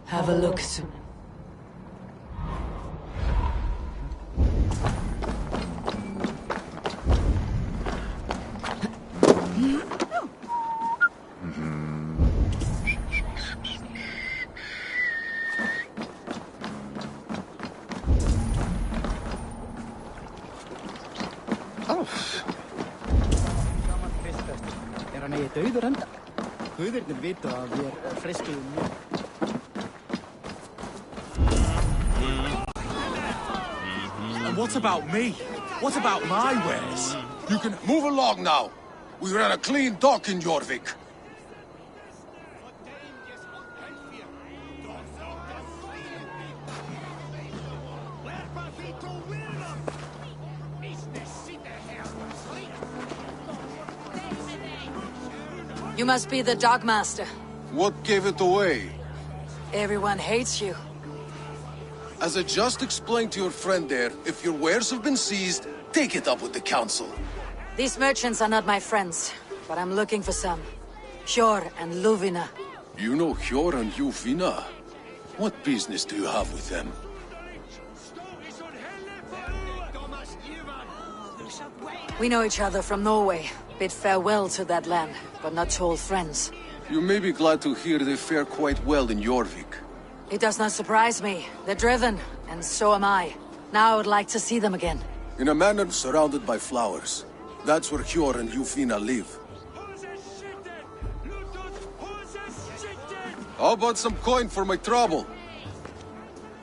Have a look soon. And what about me? What about my wares? You can move along now. We ran a clean dock in Jorvik. You must be the Dogmaster. What gave it away? Everyone hates you. As I just explained to your friend there, if your wares have been seized, take it up with the council. These merchants are not my friends, but I'm looking for some. Hjor and Luvina. You know Hjor and Luvina? What business do you have with them? We know each other from Norway. Bid farewell to that land, but not to old friends. You may be glad to hear they fare quite well in Jorvik. It does not surprise me. They're driven, and so am I. Now I would like to see them again. In a manor surrounded by flowers. That's where Hjor and Luvina live. How about some coin for my trouble?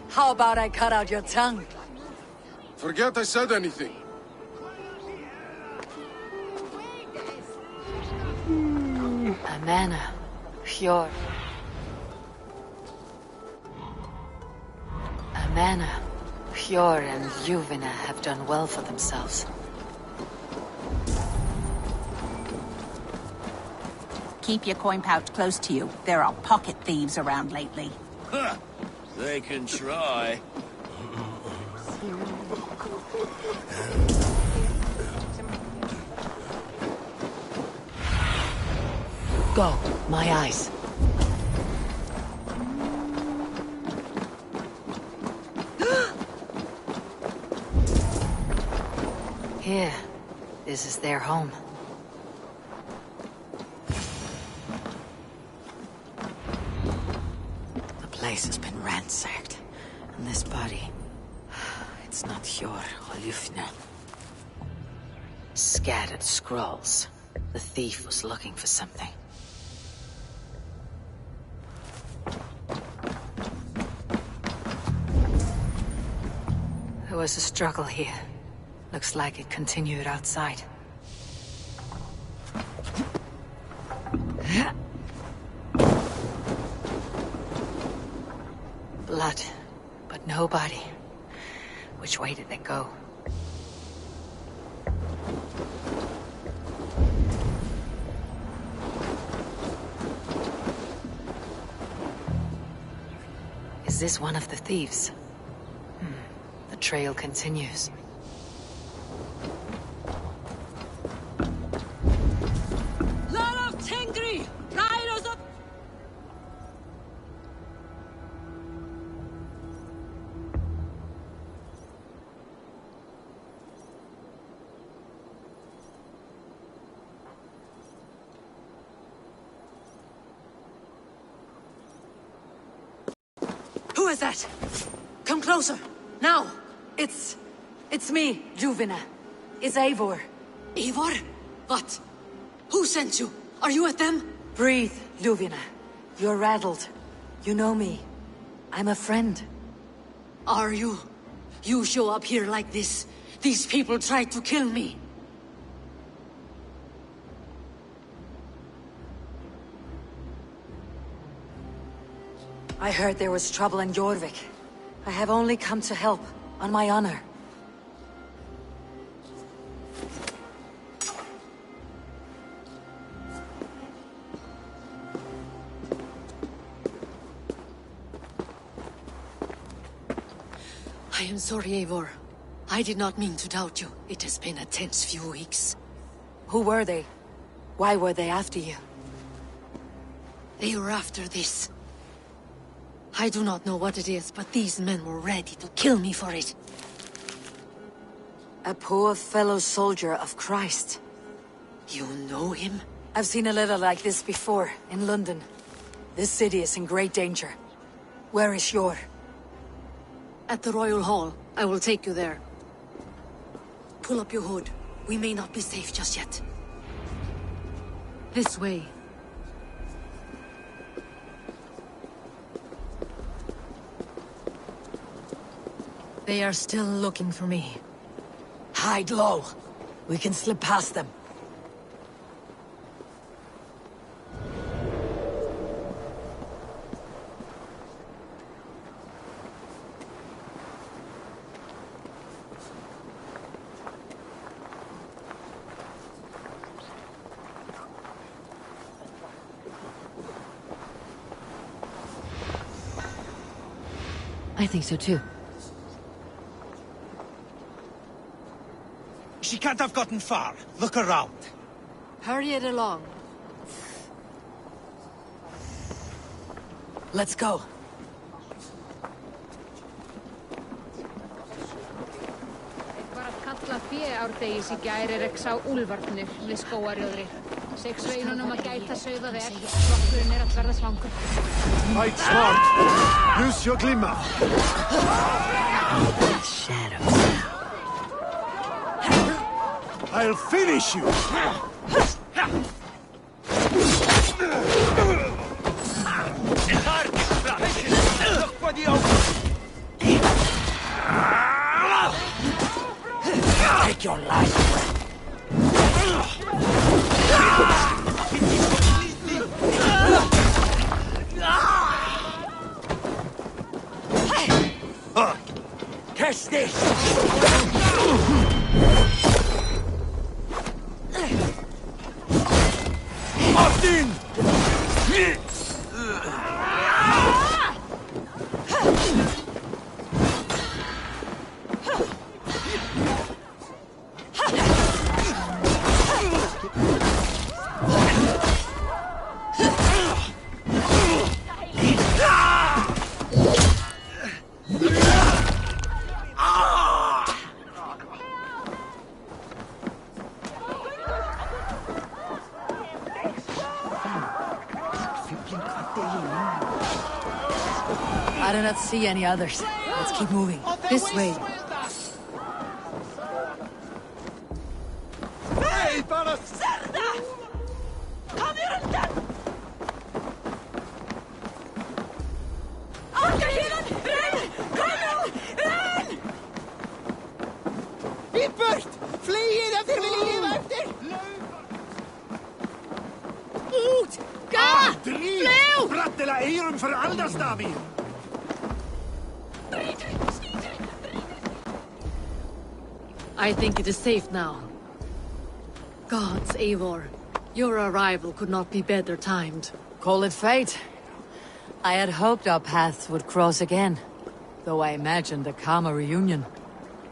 How about I cut out your tongue? Forget I said anything. Amana. Hjor. Amana. Hjor and Luvina have done well for themselves. Keep your coin pouch close to you. There are pocket thieves around lately. Huh. They can try. Go, my eyes. Here, this is their home. place has been ransacked. And this body... It's not Hjor or Ljufne. Scattered scrolls. The thief was looking for something. There was a struggle here. Looks like it continued outside. Blood, but no body. Which way did they go? Is this one of the thieves? The trail continues. Who is that? Come closer, now! It's me, Ljuvina. It's Eivor. Eivor? What? Who sent you? Are you with them? Breathe, Ljuvina. You're rattled. You know me. I'm a friend. Are you? You show up here like this. These people tried to kill me. I heard there was trouble in Jorvik. I have only come to help, on my honor. I am sorry, Eivor. I did not mean to doubt you. It has been a tense few weeks. Who were they? Why were they after you? They were after this. I do not know what it is, but these men were ready to kill me for it. A poor fellow soldier of Christ. You know him? I've seen a letter like this before, in London. This city is in great danger. Where is Hjor? At the Royal Hall. I will take you there. Pull up your hood. We may not be safe just yet. This way. They are still looking for me. Hide low. We can slip past them. I think so too. She can't have gotten far. Look around. Hurry it along. Let's go. Var að kalla féárdegis í gær sá úlfarnir við skógarjóðri. Sex sveinunum að gæta sauða vel. Flokkurinn að verða svangur. Fight smart. Use your glimmer. Shadows. I'll finish you. Look for the open. Take your life. Catch this! Martin! I do not see any others. Let's keep moving. This way. I think it is safe now. Gods, Eivor, your arrival could not be better timed. Call it fate. I had hoped our paths would cross again, though I imagined a calmer reunion.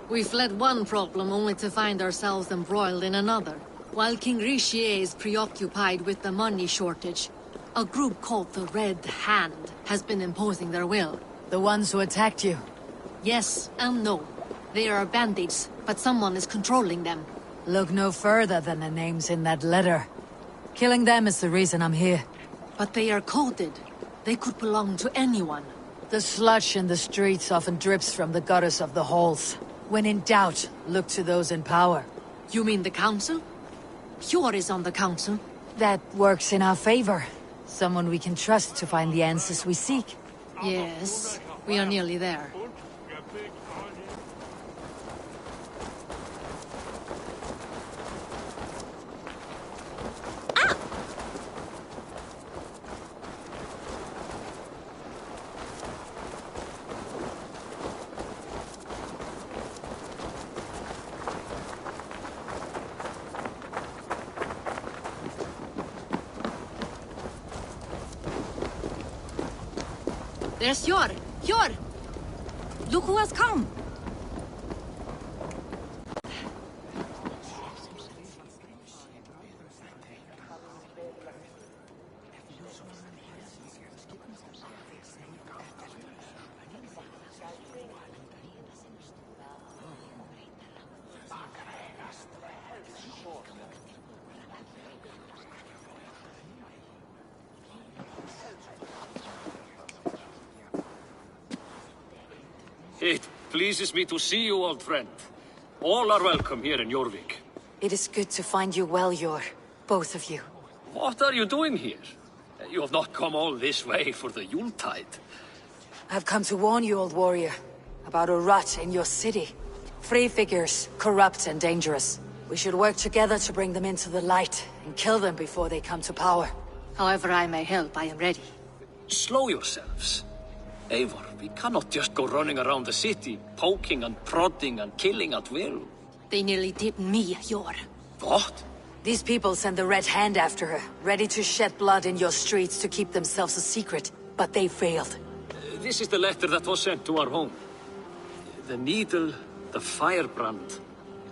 We fled one problem only to find ourselves embroiled in another. While King Richier is preoccupied with the money shortage, a group called the Red Hand has been imposing their will. The ones who attacked you? Yes and no. They are bandits, but someone is controlling them. Look no further than the names in that letter. Killing them is the reason I'm here. But they are coded. They could belong to anyone. The sludge in the streets often drips from the gutters of the halls. When in doubt, look to those in power. You mean the council? Hjor is on the council. That works in our favor. Someone we can trust to find the answers we seek. Yes, we are nearly there. There's Hjor! Hjor! Look who has come! It pleases me to see you, old friend. All are welcome here in Jorvik. It is good to find you well, Yor. Both of you. What are you doing here? You have not come all this way for the Yuletide. I've come to warn you, old warrior, about a rot in your city. Free figures, corrupt and dangerous. We should work together to bring them into the light and kill them before they come to power. However I may help, I am ready. Slow yourselves. Eivor, we cannot just go running around the city, poking and prodding and killing at will. They nearly did me, Hjor. What? These people send the Red Hand after her, ready to shed blood in your streets to keep themselves a secret. But they failed. This is the letter that was sent to our home. The needle, the firebrand,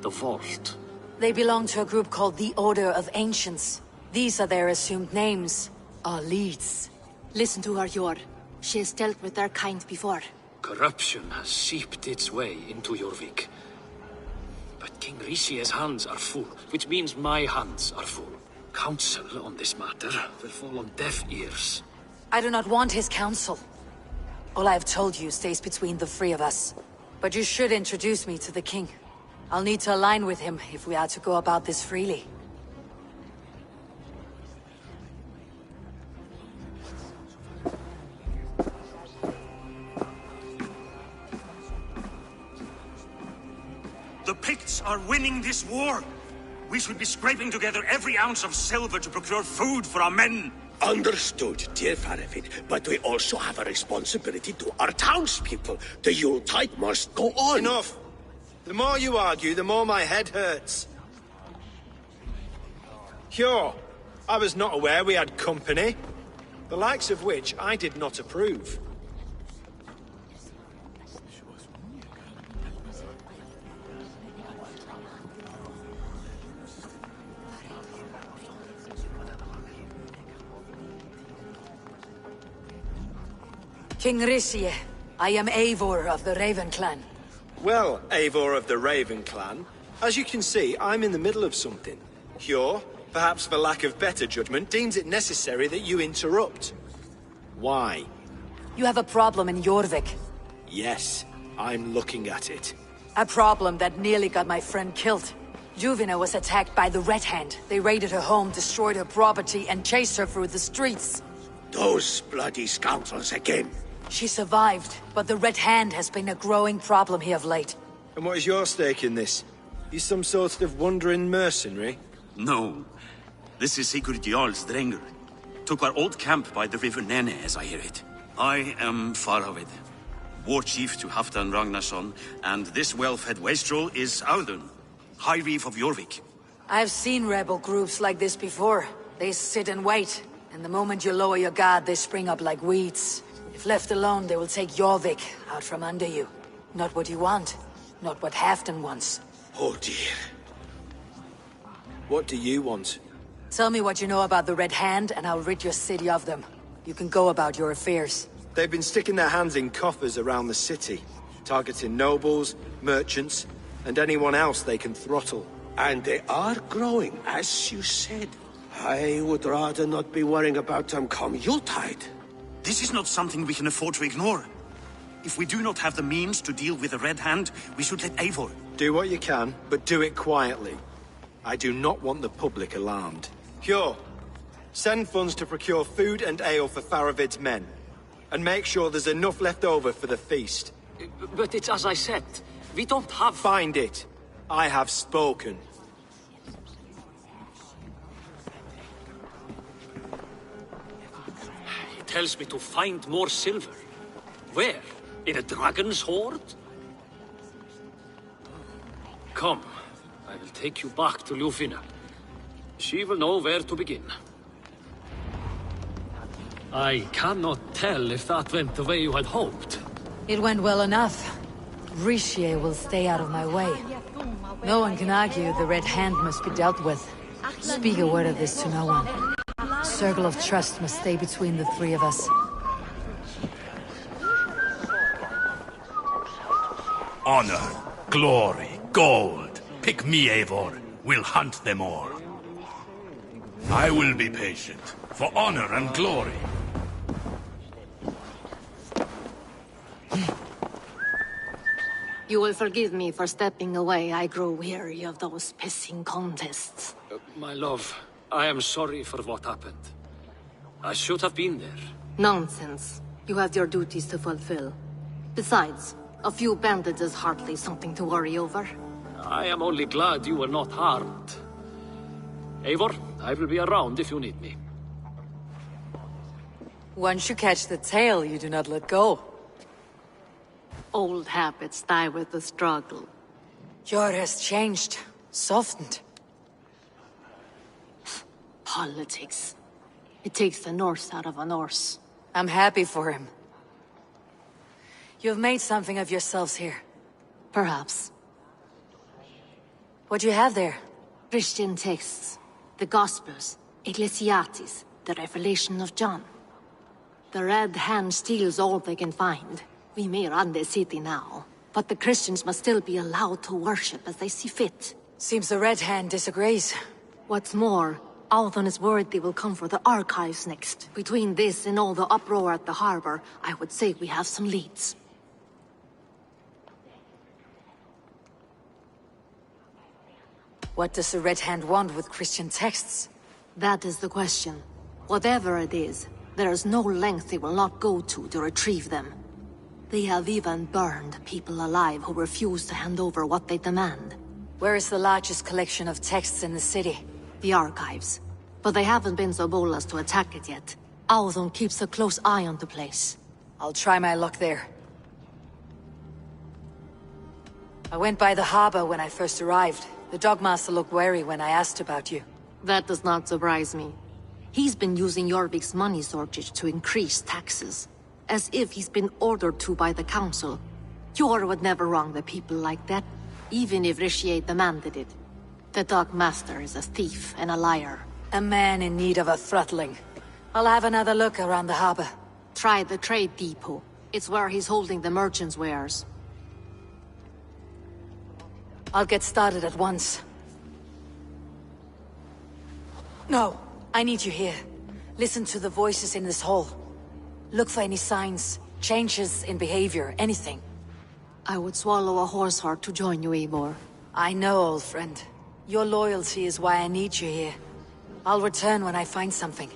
the vault. They belong to a group called the Order of Ancients. These are their assumed names. Our leads. Listen to her, Hjor. She has dealt with their kind before. Corruption has seeped its way into Jorvik. But King Richier's hands are full, which means my hands are full. Counsel on this matter will fall on deaf ears. I do not want his counsel. All I have told you stays between the three of us. But you should introduce me to the king. I'll need to align with him if we are to go about this freely. The Picts are winning this war. We should be scraping together every ounce of silver to procure food for our men. Understood, dear Farafin, but we also have a responsibility to our townspeople. The Yuletide must go on. Enough! The more you argue, the more my head hurts. Hjor, I was not aware we had company, the likes of which I did not approve. King Richier, I am Eivor of the Raven Clan. Well, Eivor of the Raven Clan, as you can see, I'm in the middle of something. Hjor, perhaps for lack of better judgment, deems it necessary that you interrupt. Why? You have a problem in Jorvik. Yes, I'm looking at it. A problem that nearly got my friend killed. Juvina was attacked by the Red Hand. They raided her home, destroyed her property, and chased her through the streets. Those bloody scoundrels again. She survived, but the Red Hand has been a growing problem here of late. And what is your stake in this? You some sort of wandering mercenary? No. This is Sigurd Jarl's Drenger. Took our old camp by the river Nene, as I hear it. I am Faravid, war chief to Halfdan Ragnarsson, and this well-fed wastrel is Audun, High Reeve of Jorvik. I've seen rebel groups like this before. They sit and wait, and the moment you lower your guard, they spring up like weeds. If left alone, they will take Jorvik out from under you. Not what you want, not what Halfdan wants. Oh dear. What do you want? Tell me what you know about the Red Hand, and I'll rid your city of them. You can go about your affairs. They've been sticking their hands in coffers around the city, targeting nobles, merchants, and anyone else they can throttle. And they are growing, as you said. I would rather not be worrying about them come Yuletide. This is not something we can afford to ignore. If we do not have the means to deal with the Red Hand, we should let Eivor. Do what you can, but do it quietly. I do not want the public alarmed. Hjor, send funds to procure food and ale for Faravid's men. And make sure there's enough left over for the feast. But it's as I said. We don't have... Find it. I have spoken. He tells me to find more silver. Where? In a dragon's hoard? Come, I will take you back to Ljufina. She will know where to begin. I cannot tell if that went the way you had hoped. It went well enough. Richier will stay out of my way. No one can argue the Red Hand must be dealt with. Speak a word of this to no one. Circle of trust must stay between the three of us. Honor, glory, gold. Pick me, Eivor. We'll hunt them all. I will be patient. For honor and glory. You will forgive me for stepping away. I grow weary of those pissing contests. My love, I am sorry for what happened. I should have been there. Nonsense. You have your duties to fulfill. Besides, a few bandits is hardly something to worry over. I am only glad you were not harmed. Eivor, I will be around if you need me. Once you catch the tail, you do not let go. Old habits die with the struggle. Jor has changed, softened. Politics. It takes the Norse out of a Norse. I'm happy for him. You've made something of yourselves here. Perhaps. What do you have there? Christian texts. The Gospels. Ecclesiastes. The Revelation of John. The Red Hand steals all they can find. We may run the city now, but the Christians must still be allowed to worship as they see fit. Seems the Red Hand disagrees. What's more, Althon is worried they will come for the archives next. Between this and all the uproar at the harbor, I would say we have some leads. What does the Red Hand want with Christian texts? That is the question. Whatever it is, there is no length they will not go to retrieve them. They have even burned people alive who refuse to hand over what they demand. Where is the largest collection of texts in the city? The archives. But they haven't been so bold as to attack it yet. Althon keeps a close eye on the place. I'll try my luck there. I went by the harbor when I first arrived. The Dogmaster looked wary when I asked about you. That does not surprise me. He's been using Jorvik's money shortage to increase taxes. As if he's been ordered to by the council. Jor would never wrong the people like that, even if Richier demanded it. The Dogmaster is a thief and a liar. A man in need of a throttling. I'll have another look around the harbor. Try the trade depot. It's where he's holding the merchants' wares. I'll get started at once. No, I need you here. Listen to the voices in this hall. Look for any signs. Changes in behavior, anything. I would swallow a horse heart to join you, Eivor. I know, old friend. Your loyalty is why I need you here. I'll return when I find something.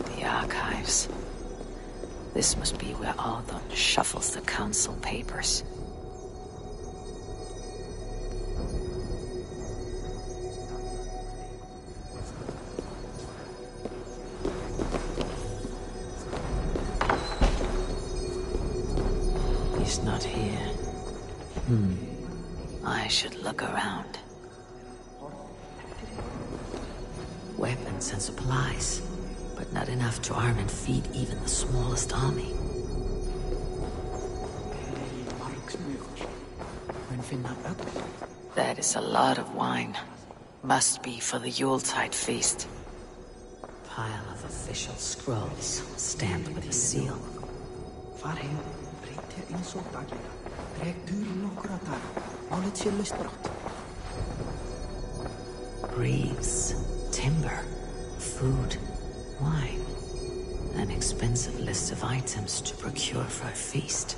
The archives. This must be where Ardon shuffles the council papers. He's not here. I should look around. Weapons and supplies, but not enough to arm and feed even the smallest army. That is a lot of wine. Must be for the Yuletide feast. Pile of official scrolls, stamped with a seal. Briefs, timber, food, wine. An expensive list of items to procure for a feast.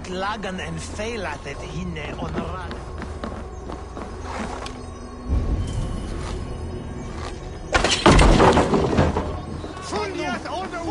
Utlagan en feilatet hinne onorad. Fuljat order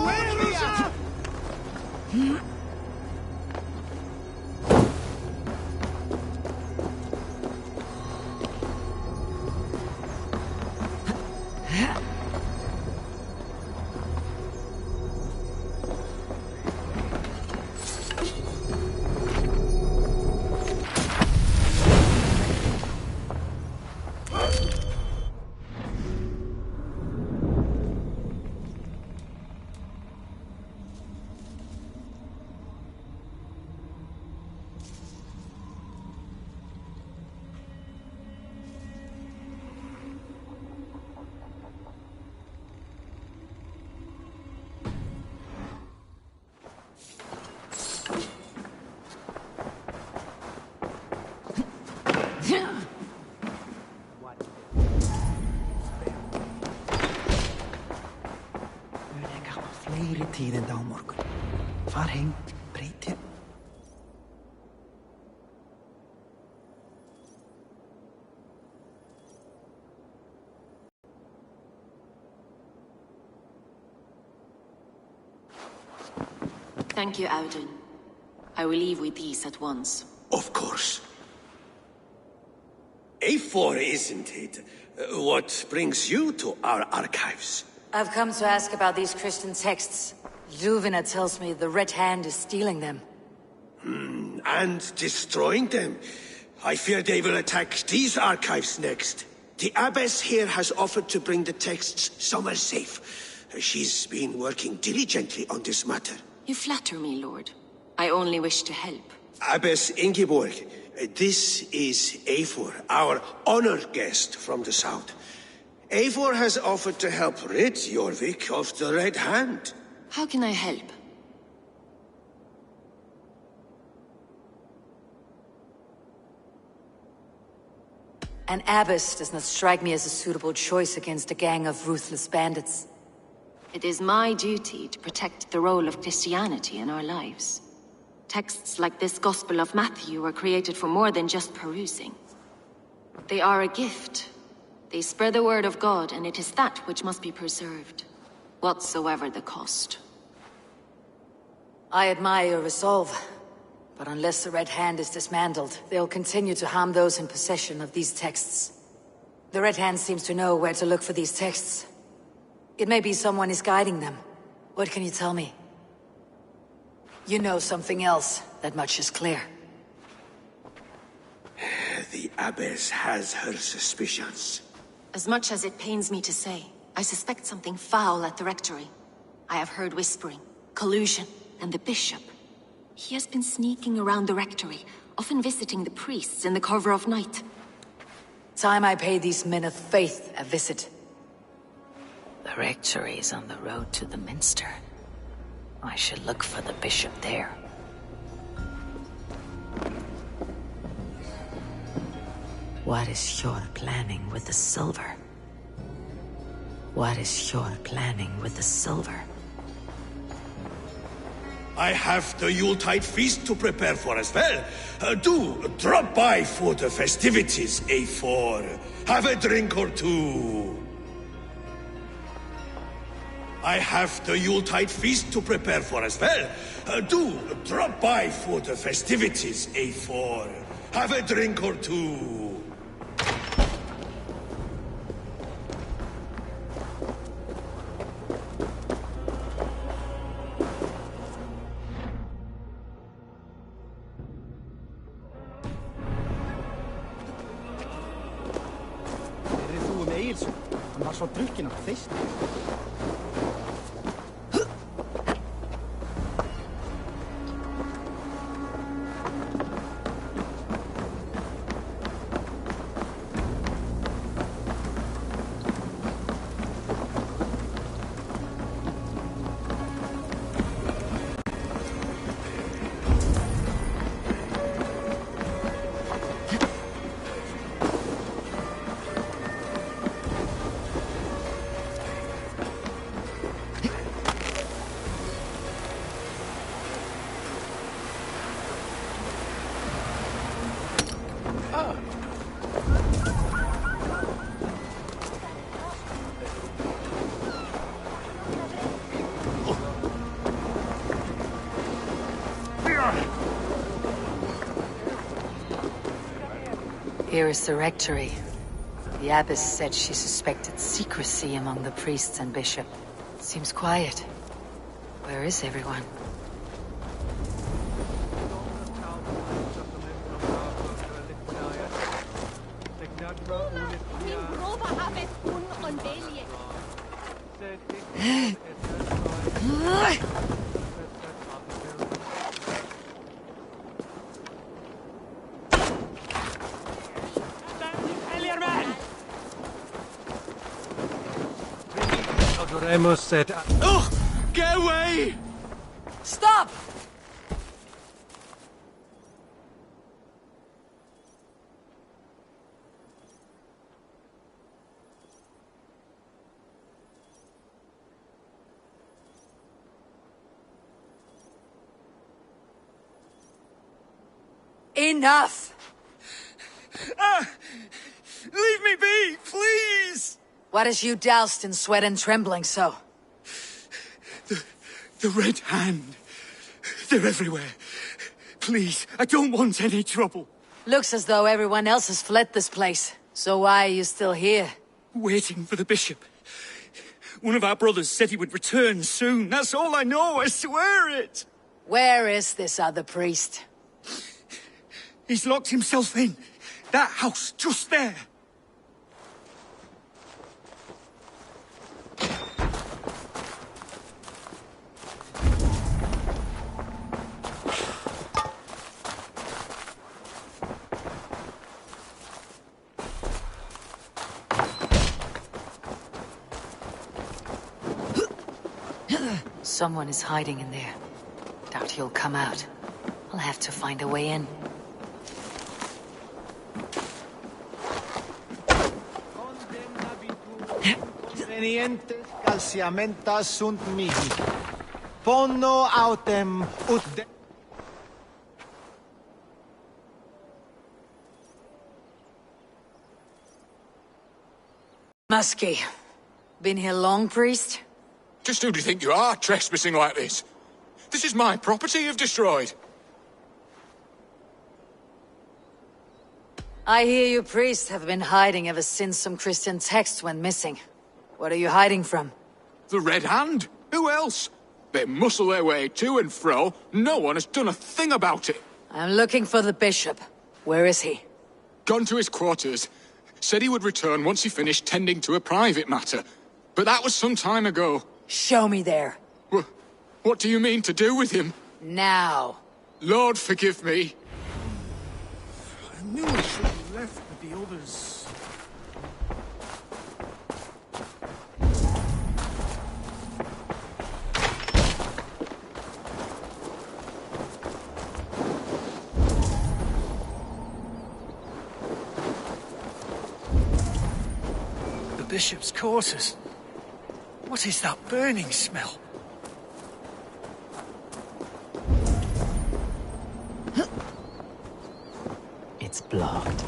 Tíðin á morgun. Far heim, breyti. Thank you, Audun. I will leave with these at once. Of course. A4, isn't it? What brings you to our archives? I've come to ask about these Christian texts. Juvena tells me the Red Hand is stealing them. And destroying them. I fear they will attack these archives next. The abbess here has offered to bring the texts somewhere safe. She's been working diligently on this matter. You flatter me, Lord. I only wish to help. Abbess Ingeborg, this is Eivor, our honored guest from the south. Eivor has offered to help rid Jorvik of the Red Hand. How can I help? An abbess does not strike me as a suitable choice against a gang of ruthless bandits. It is my duty to protect the role of Christianity in our lives. Texts like this Gospel of Matthew were created for more than just perusing. They are a gift. They spread the word of God, and it is that which must be preserved, whatsoever the cost. I admire your resolve, but unless the Red Hand is dismantled, they'll continue to harm those in possession of these texts. The Red Hand seems to know where to look for these texts. It may be someone is guiding them. What can you tell me? You know something else. That much is clear. The abbess has her suspicions. As much as it pains me to say, I suspect something foul at the rectory. I have heard whispering, collusion, and the bishop. He has been sneaking around the rectory, often visiting the priests in the cover of night. Time I pay these men of faith a visit. The rectory is on the road to the Minster. I should look for the bishop there. What is your planning with the silver? What is your planning with the silver? I have the Yuletide feast to prepare for as well. Do drop by for the festivities, A4. Have a drink or two. I have the Yuletide feast to prepare for as well. Do drop by for the festivities, A4. Have a drink or two. Hann var svo drukkinn af þeysti. Here is the rectory. The abbess said she suspected secrecy among the priests and bishop. Seems quiet. Where is everyone? Remus said... Oh! Get away! Stop! Enough! Leave me be, please! What has you doused in sweat and trembling so? The Red Hand. They're everywhere. Please, I don't want any trouble. Looks as though everyone else has fled this place. So why are you still here? Waiting for the bishop. One of our brothers said he would return soon. That's all I know, I swear it. Where is this other priest? He's locked himself in. That house, just there. Someone is hiding in there. Doubt he'll come out. I'll have to find a way in. Convenientes calciamenta sunt mihi. Pono autem ut de... Muskie. Been here long, priest? Just who do you think you are, trespassing like this? This is my property you've destroyed. I hear you priests have been hiding ever since some Christian texts went missing. What are you hiding from? The Red Hand? Who else? They muscle their way to and fro. No one has done a thing about it. I'm looking for the bishop. Where is he? Gone to his quarters. Said he would return once he finished tending to a private matter. But that was some time ago. Show me there. What do you mean to do with him? Now. Lord, forgive me. I knew I should left with the others? The bishop's quarters. What is that burning smell? It's blocked.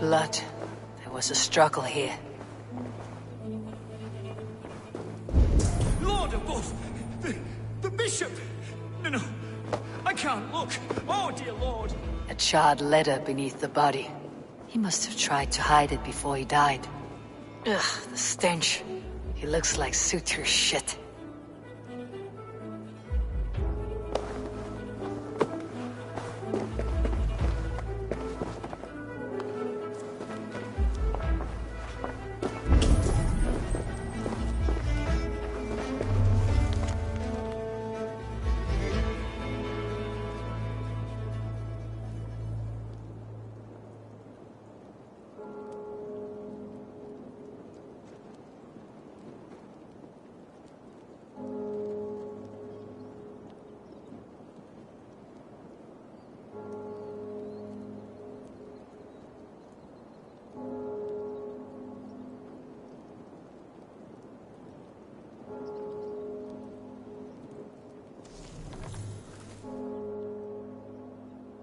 Blood. There was a struggle here. Lord above! The bishop! No, I can't look. Oh, dear Lord! A charred letter beneath the body. He must have tried to hide it before he died. Ugh, the stench. He looks like suture shit.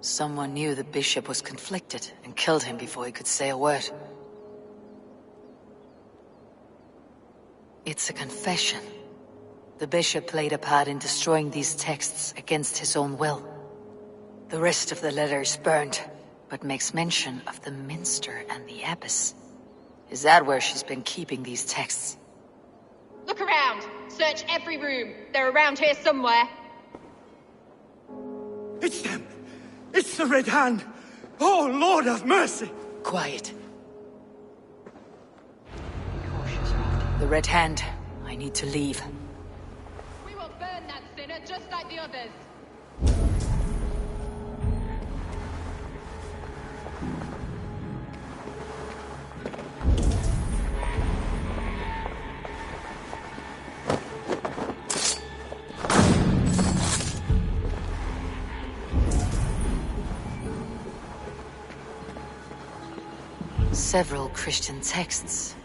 Someone knew the bishop was conflicted and killed him before he could say a word. It's a confession. The bishop played a part in destroying these texts against his own will. The rest of the letter is burned, but makes mention of the minster and the abbess. Is that where she's been keeping these texts? Look around! Search every room! They're around here somewhere! It's them! It's the Red Hand! Oh, Lord have mercy! Quiet. The Red Hand. I need to leave. We will burn that sinner just like the others! Several Christian texts.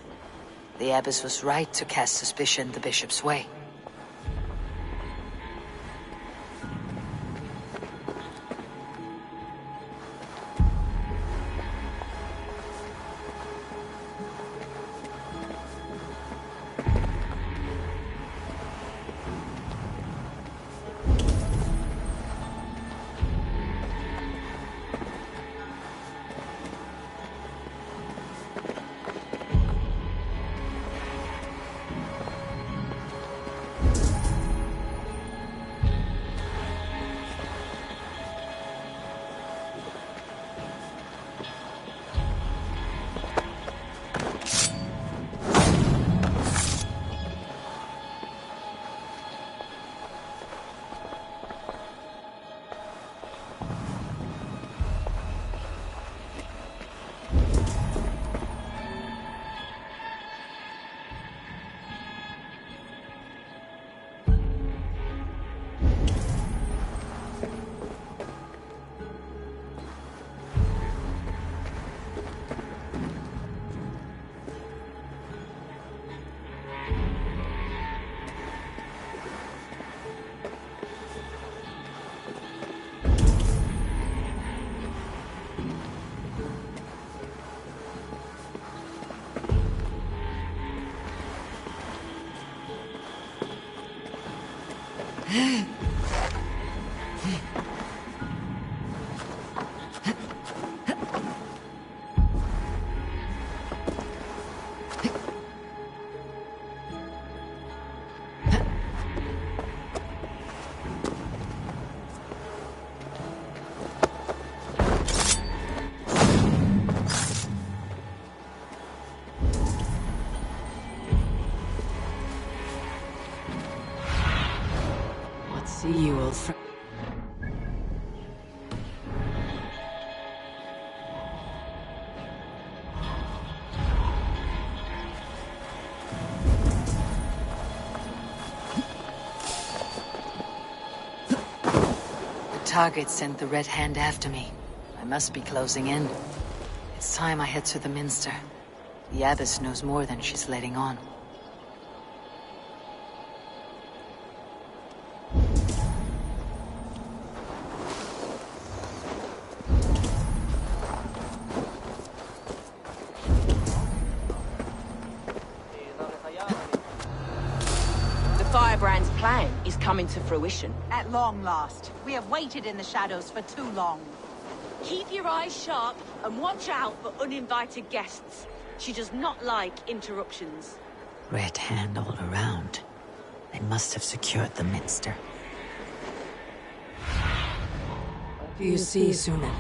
The abbess was right to cast suspicion the bishop's way. See you, old friend. The target sent the Red Hand after me. I must be closing in. It's time I head to the Minster. The Abbess knows more than she's letting on. The Firebrand's plan is coming to fruition. At long last. We have waited in the shadows for too long. Keep your eyes sharp and watch out for uninvited guests. She does not like interruptions. Red Hand all around. They must have secured the Minster. Do you see, Sunan?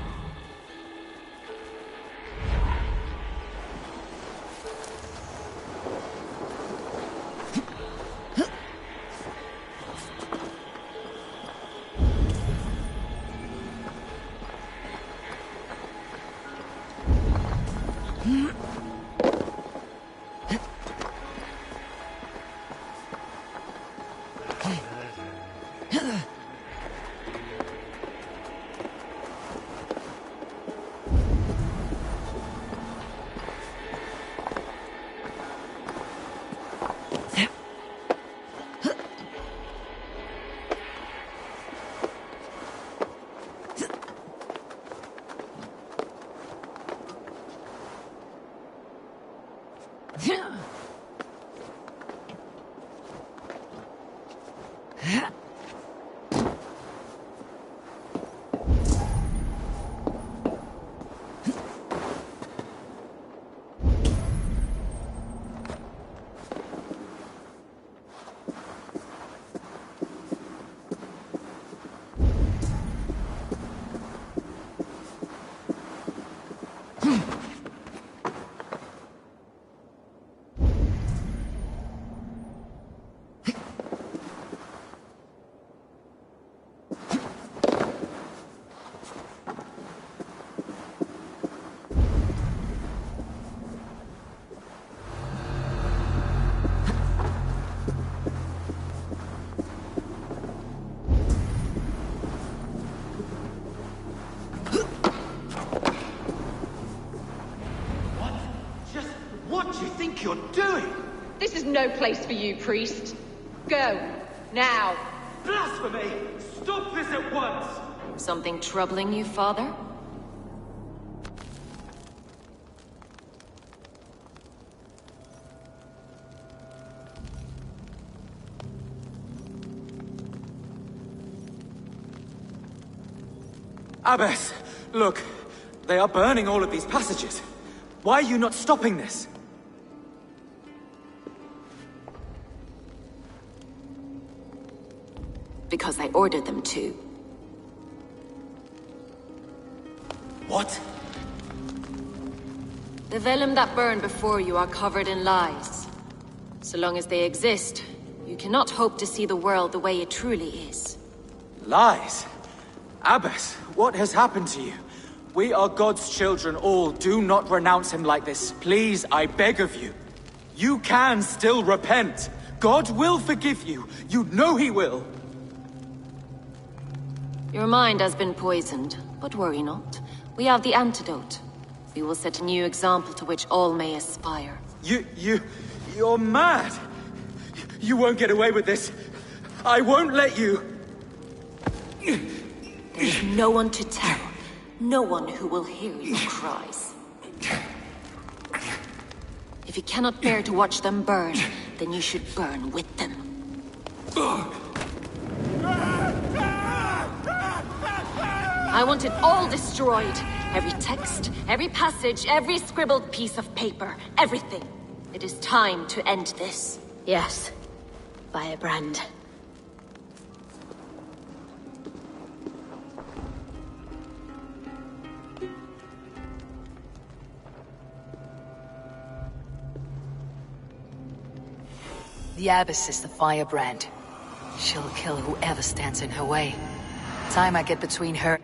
You're doing? This is no place for you, priest. Go. Now. Blasphemy! Stop this at once! Something troubling you, Father? Abbess, look. They are burning all of these passages. Why are you not stopping this? Because I ordered them to. What? The vellum that burn before you are covered in lies. So long as they exist, you cannot hope to see the world the way it truly is. Lies? Abbess, what has happened to you? We are God's children all. Do not renounce him like this. Please, I beg of you. You can still repent. God will forgive you. You know he will. Your mind has been poisoned, but worry not. We have the antidote. We will set a new example to which all may aspire. You're mad! You won't get away with this. I won't let you! There is no one to tell. No one who will hear your cries. If you cannot bear to watch them burn, then you should burn with them. I want it all destroyed. Every text, every passage, every scribbled piece of paper, everything. It is time to end this. Yes. Firebrand. The Abbess is the Firebrand. She'll kill whoever stands in her way. Time I get between her...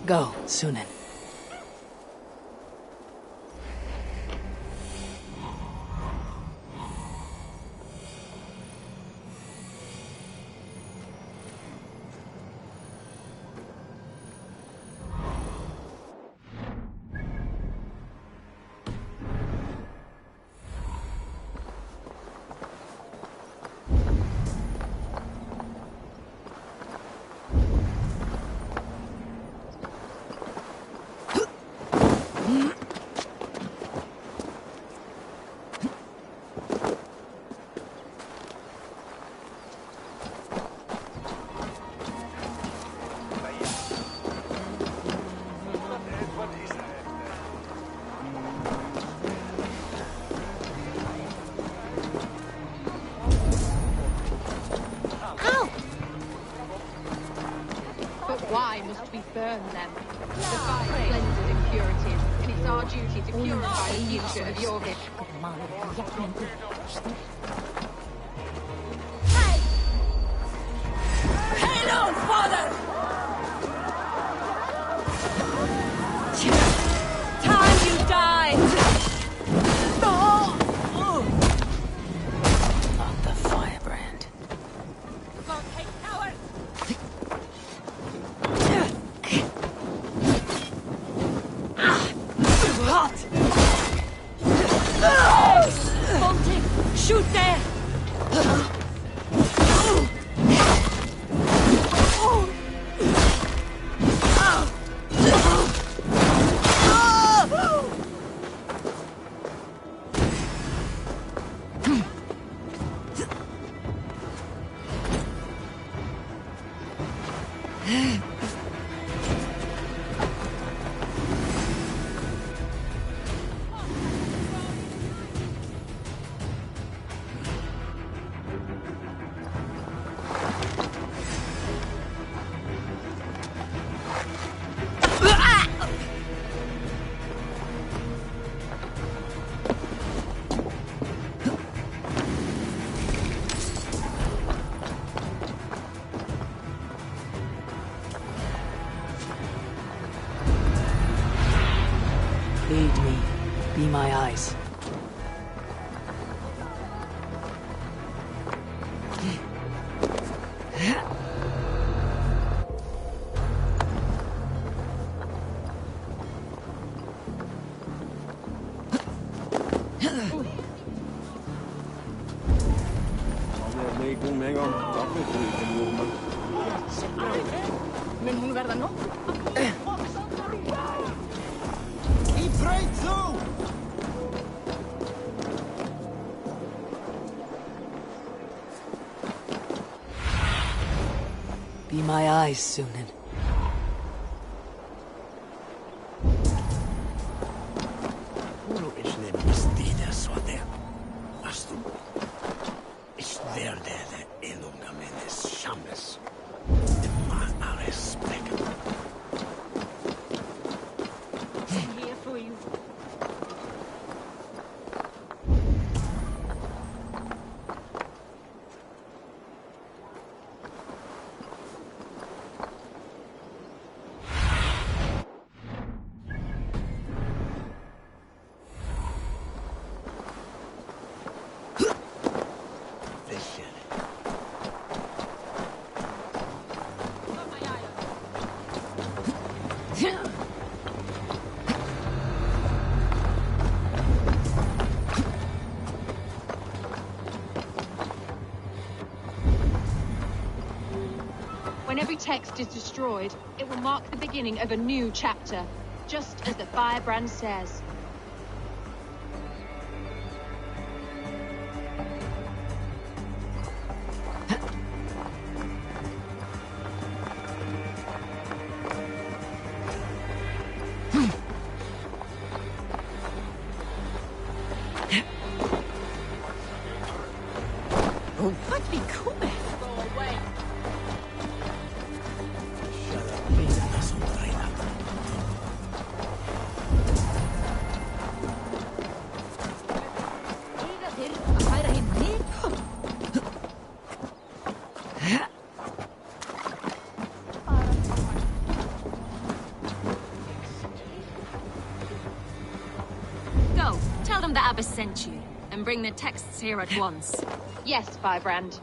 Go, Sunan. Why must we burn them? The fire cleanses impurities, and it's our duty to purify the future of Jorvik. Hello, father! Time you died! Not the firebrand. Bolting! Shoot there! Lead me. Be my eyes. Men hun verða nok. I prejcu! Be my eyes, Sunan. Here for you. When every text is destroyed, it will mark the beginning of a new chapter, just as the firebrand says. What be coming? Go away. Go, tell them the Abbess sent you, and bring the texts here at once. Yes, Firebrand.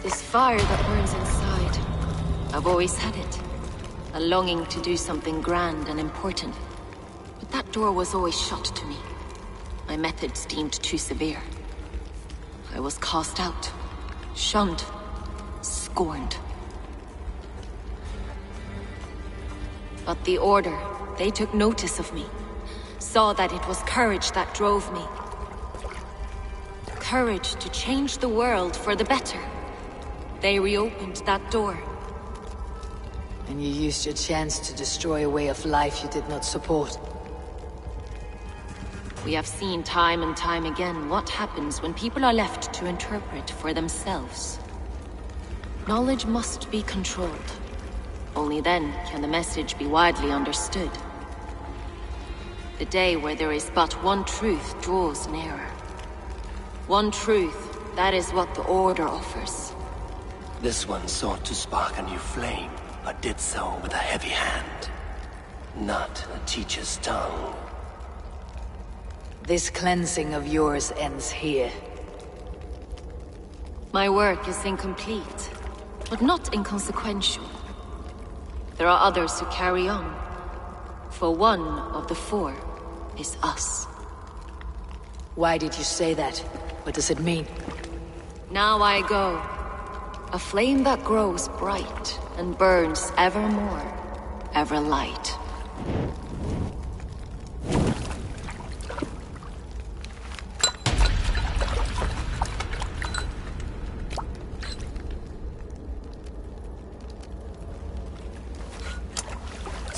This fire that burns inside, I've always had it. A longing to do something grand and important. But that door was always shut to me. My methods deemed too severe. I was cast out, shunned, scorned. But the Order, they took notice of me. Saw that it was courage that drove me. Courage to change the world for the better. They reopened that door. And you used your chance to destroy a way of life you did not support. We have seen time and time again what happens when people are left to interpret for themselves. Knowledge must be controlled. Only then can the message be widely understood. The day where there is but one truth draws nearer. One truth, that is what the Order offers. This one sought to spark a new flame, but did so with a heavy hand. Not a teacher's tongue. This cleansing of yours ends here. My work is incomplete, but not inconsequential. There are others who carry on. For one of the four is us. Why did you say that? What does it mean? Now I go. A flame that grows bright and burns ever more, ever light.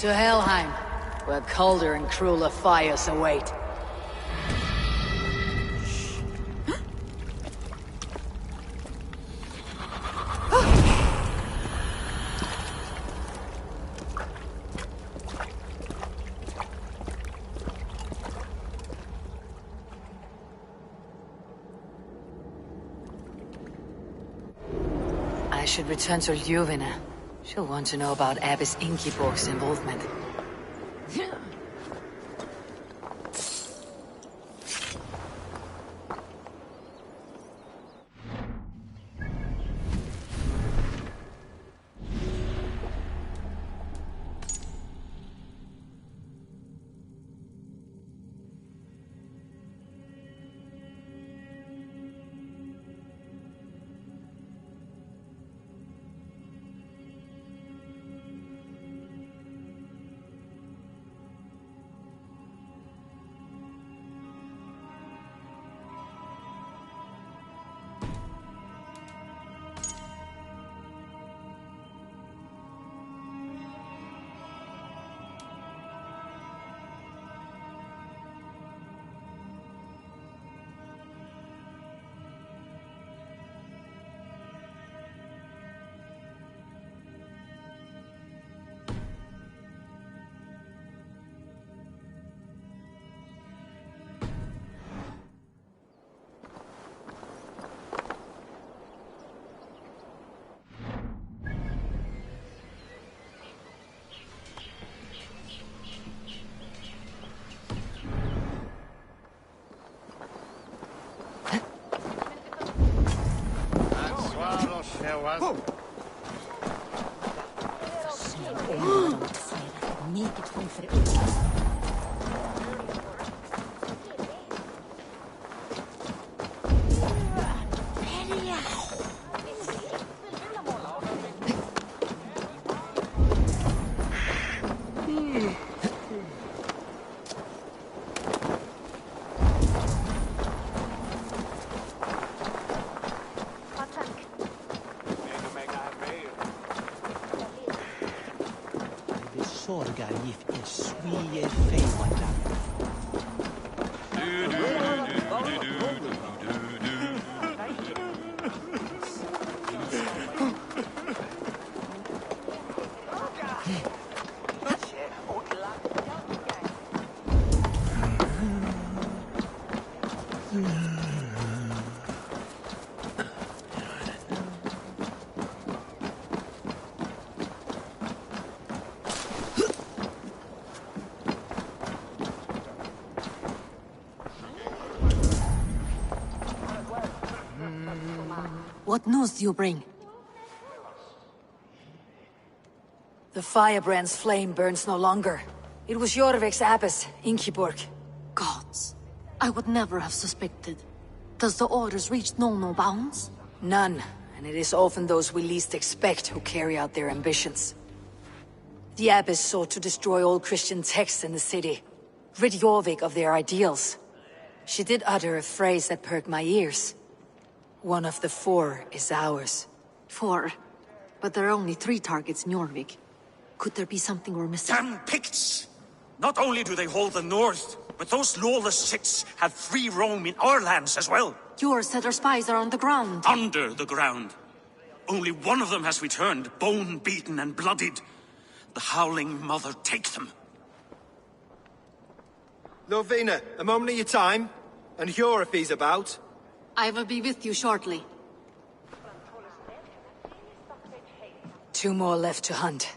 To Helheim, where colder and crueler fires await. I should return to Ljuvina. She'll want to know about Abbess Ingeborg's involvement. What news do you bring? The firebrand's flame burns no longer. It was Jorvik's abbess, Ingeborg. Gods. I would never have suspected. Does the orders reach no bounds? None, and it is often those we least expect who carry out their ambitions. The abbess sought to destroy all Christian texts in the city, rid Jorvik of their ideals. She did utter a phrase that perked my ears. One of the 4 is ours. 4? But there are only 3 targets in Jorvik. Could there be something we're missing? Damn Picts! Not only do they hold the north, but those lawless shits have free roam in our lands as well. Yours said our spies are on the ground. Under the ground. Only one of them has returned, bone-beaten and bloodied. The Howling Mother take them. Lovina, a moment of your time. And Hjor if he's about. I will be with you shortly. 2 more left to hunt.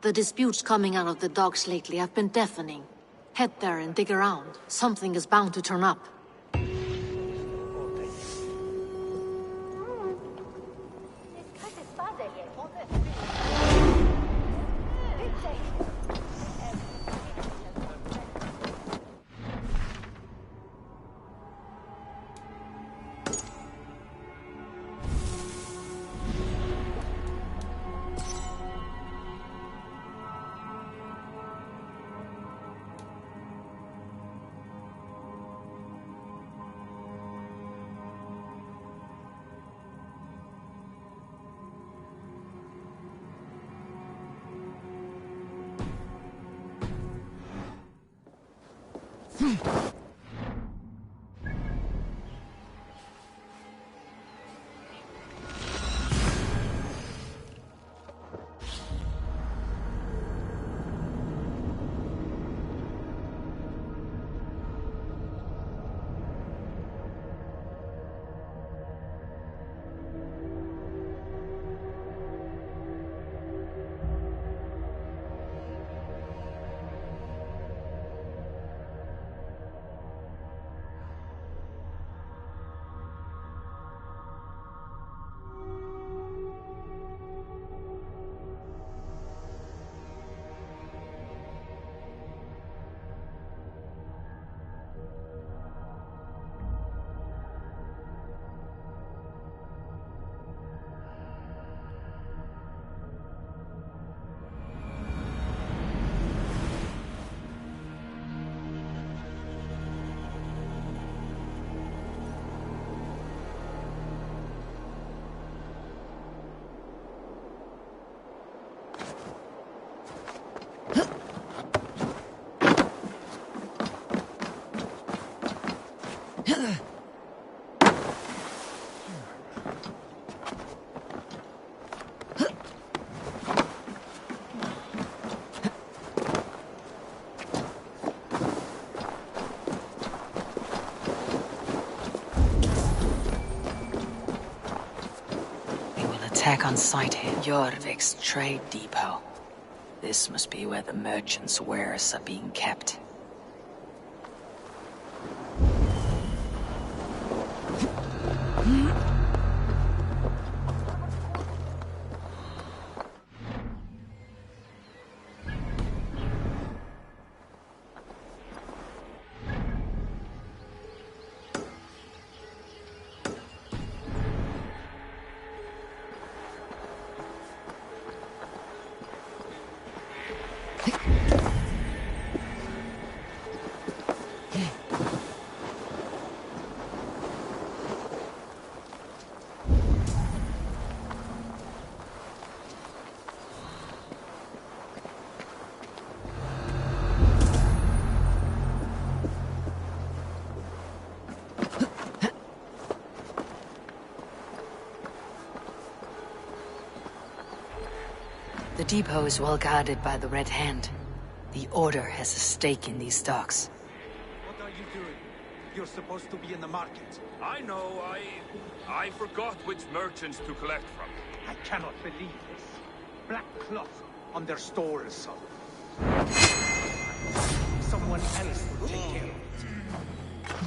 The disputes coming out of the docks lately have been deafening. Head there and dig around. Something is bound to turn up. Attack on sight here. Jorvik's trade depot. This must be where the merchants' wares are being kept. The depot is well guarded by the Red Hand. The Order has a stake in these docks. What are you doing? You're supposed to be in the market. I know, I forgot which merchants to collect from. I cannot believe this. Black cloth on their stores. Someone else will take care of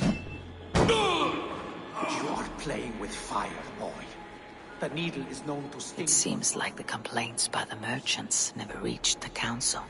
it. You are playing with fire, boy. The needle is known to sting. It seems like the complaints by the merchants never reached the council.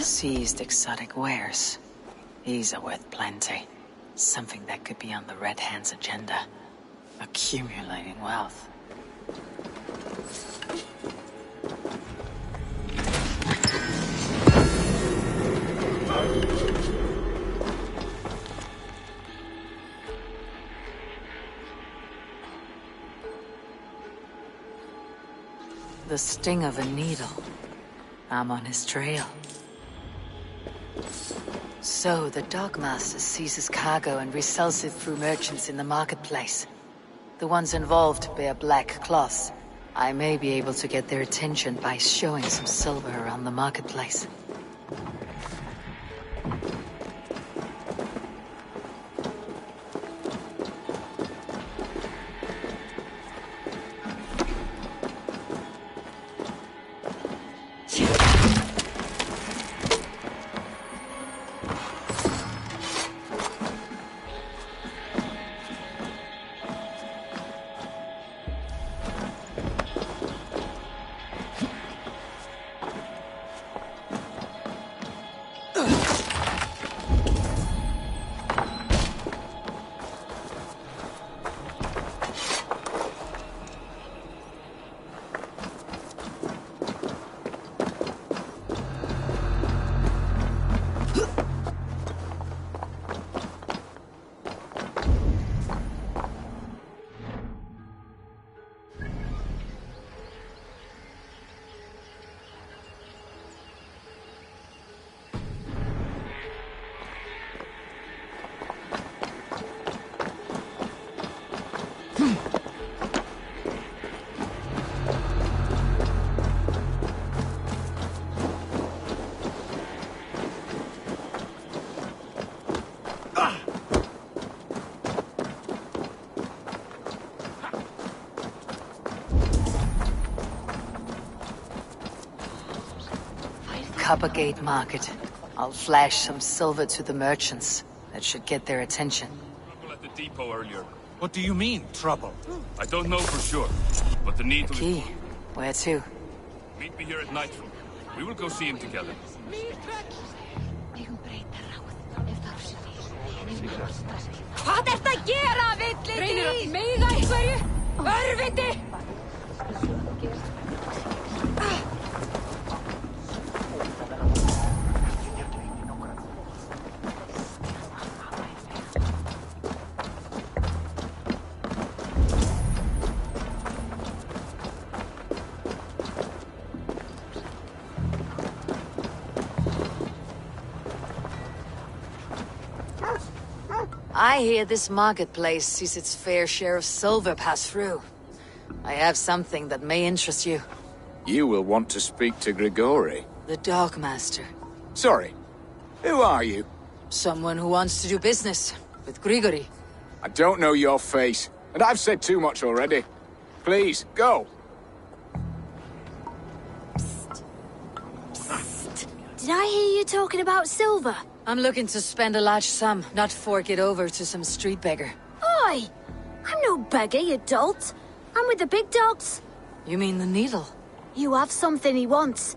Seized exotic wares. These are worth plenty. Something that could be on the Red Hand's agenda. Accumulating wealth. The sting of a needle. I'm on his trail. So, the Dockmaster seizes cargo and resells it through merchants in the marketplace. The ones involved bear black cloths. I may be able to get their attention by showing some silver around the marketplace. Coppergate Market. I'll flash some silver to the merchants. That should get their attention. Trouble at the depot earlier. What do you mean, trouble? I don't know for sure, but the needle Key. is... Where to? Meet me here at nightfall. We will go see him together. Hvað ertu að gera, villidýr? Reynir að meiða einhverju? Örviti! I hear this marketplace sees its fair share of silver pass through. I have something that may interest you. You will want to speak to Grigori. The Dogmaster. Sorry, who are you? Someone who wants to do business with Grigori. I don't know your face, and I've said too much already. Please, go. Did I hear you talking about silver? I'm looking to spend a large sum, not fork it over to some street beggar. Oi! I'm no beggar, you dolt. I'm with the big dogs. You mean the needle? You have something he wants.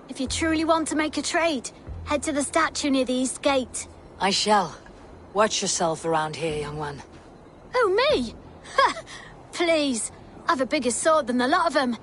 If you truly want to make a trade, head to the statue near the east gate. I shall. Watch yourself around here, young one. Oh, me? Ha! Please. I've a bigger sword than the lot of them.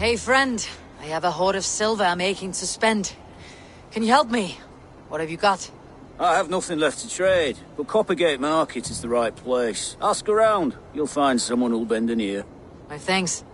Hey, friend. I have a hoard of silver I'm aching to spend. Can you help me? What have you got? I have nothing left to trade, but Coppergate Market is the right place. Ask around. You'll find someone who'll bend an ear. My thanks.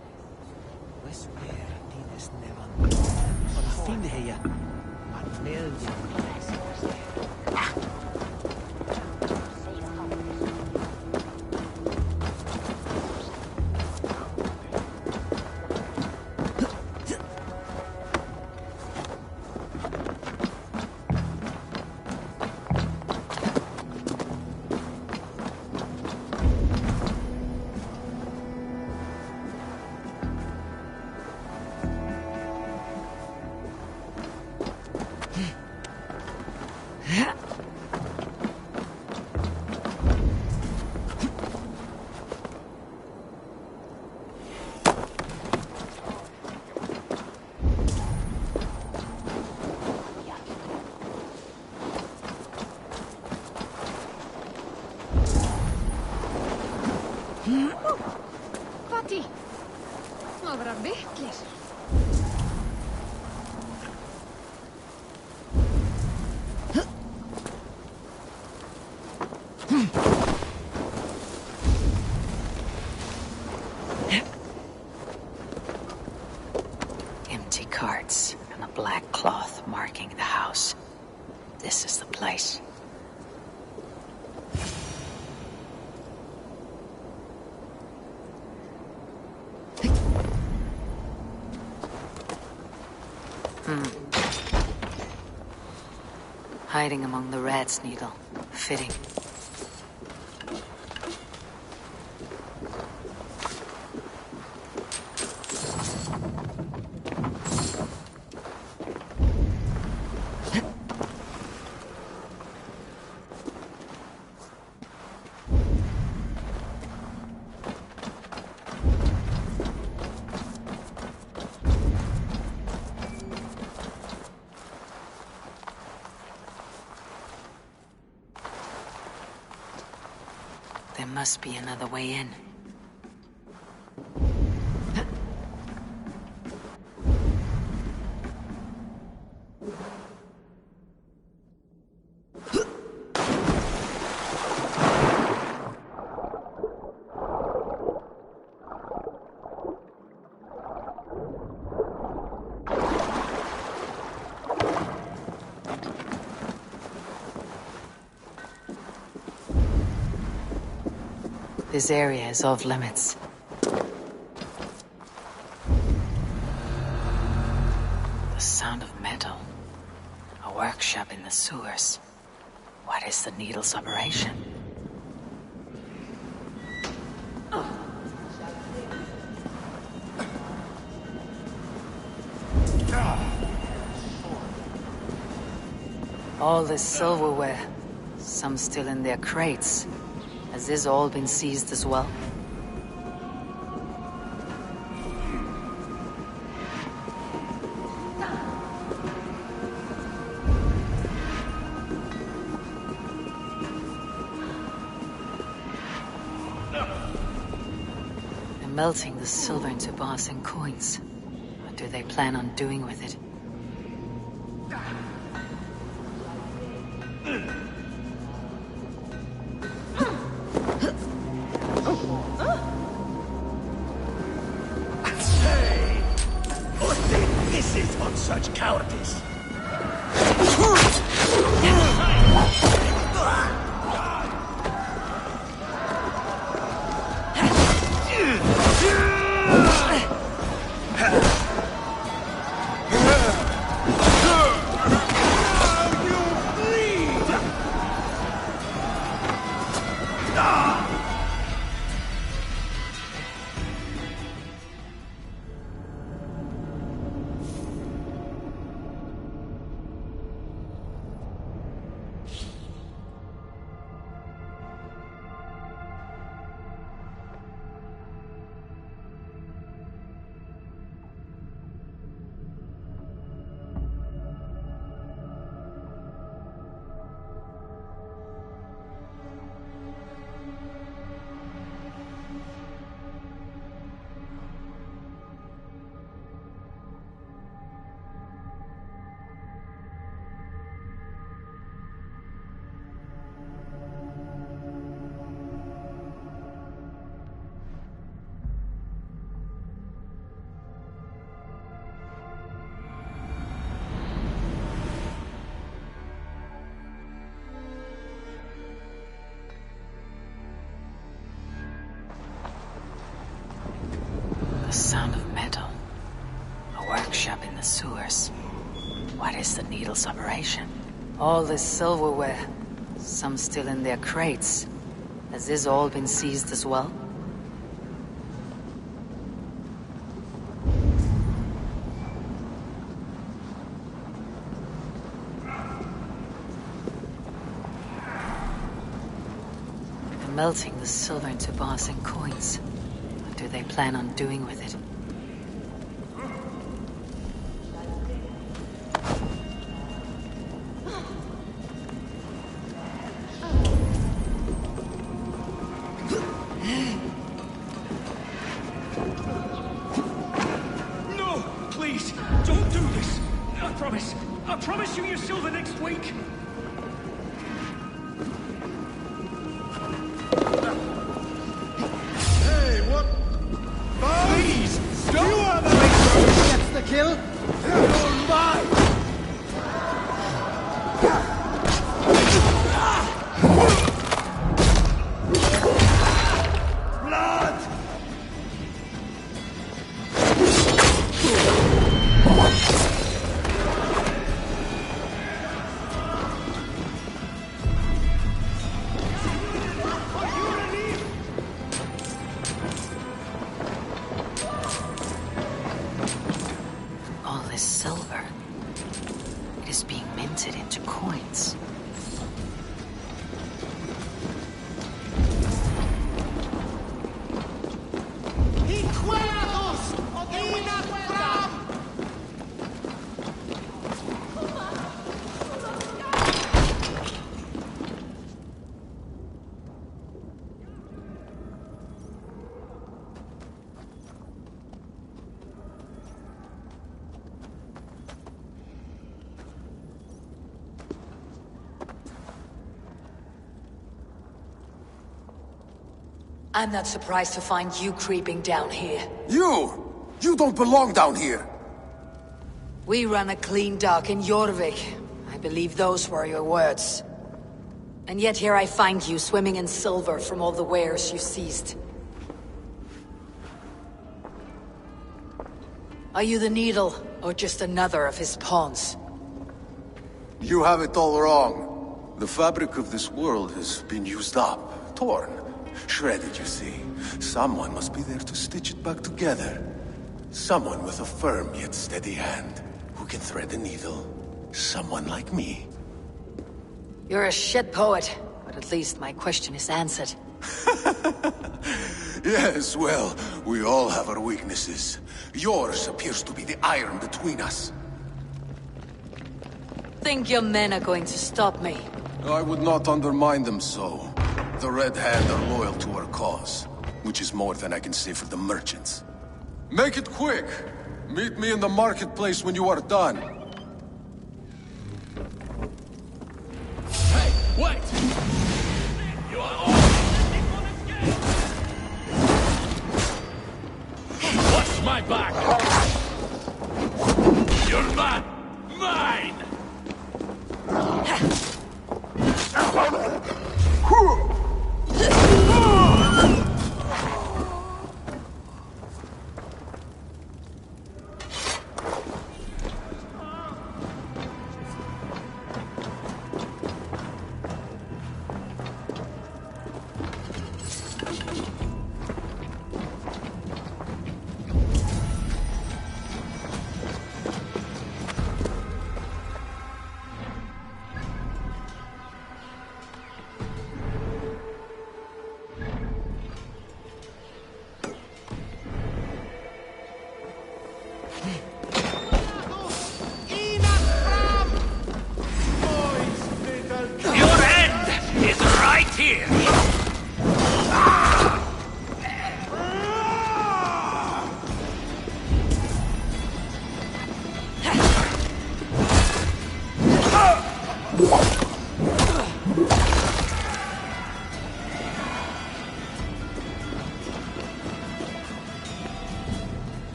að vera vitlis. Empty carts and a black cloth marking the house. This is the place. Hiding among the rat's needle. Fitting. There must be another way in. This area is off limits. The sound of metal. A workshop in the sewers. What is the needle's operation? All this silverware. Some still in their crates. Has this all been seized as well? They're melting the silver into bars and coins. What do they plan on doing with it? Such cowardice. Sound of metal. A workshop in the sewers. What is the needle's operation? All this silverware. Some still in their crates. Has this all been seized as well? They're melting the silver into bars and coins. What do they plan on doing with it? promise. I promise you your silver next week. Hey, what? Please, stop! You are the maker who gets the kill? You're mine! Blood! All this silver. It is being minted into coins. I'm not surprised to find you creeping down here. You! You don't belong down here! We run a clean dock in Jorvik. I believe those were your words. And yet here I find you swimming in silver from all the wares you seized. Are you the Needle, or just another of his pawns? You have it all wrong. The fabric of this world has been used up, torn, shredded, you see. Someone must be there to stitch it back together. Someone with a firm yet steady hand, who can thread the needle. Someone like me. You're a shit poet, but at least my question is answered. Yes, well, we all have our weaknesses. Yours appears to be the iron between us. Think your men are going to stop me? I would not undermine them so. The Red Hand are loyal to our cause, which is more than I can say for the merchants. Make it quick! Meet me in the marketplace when you are done. Hey, wait! You are all... Watch my back! You're mine! Mine!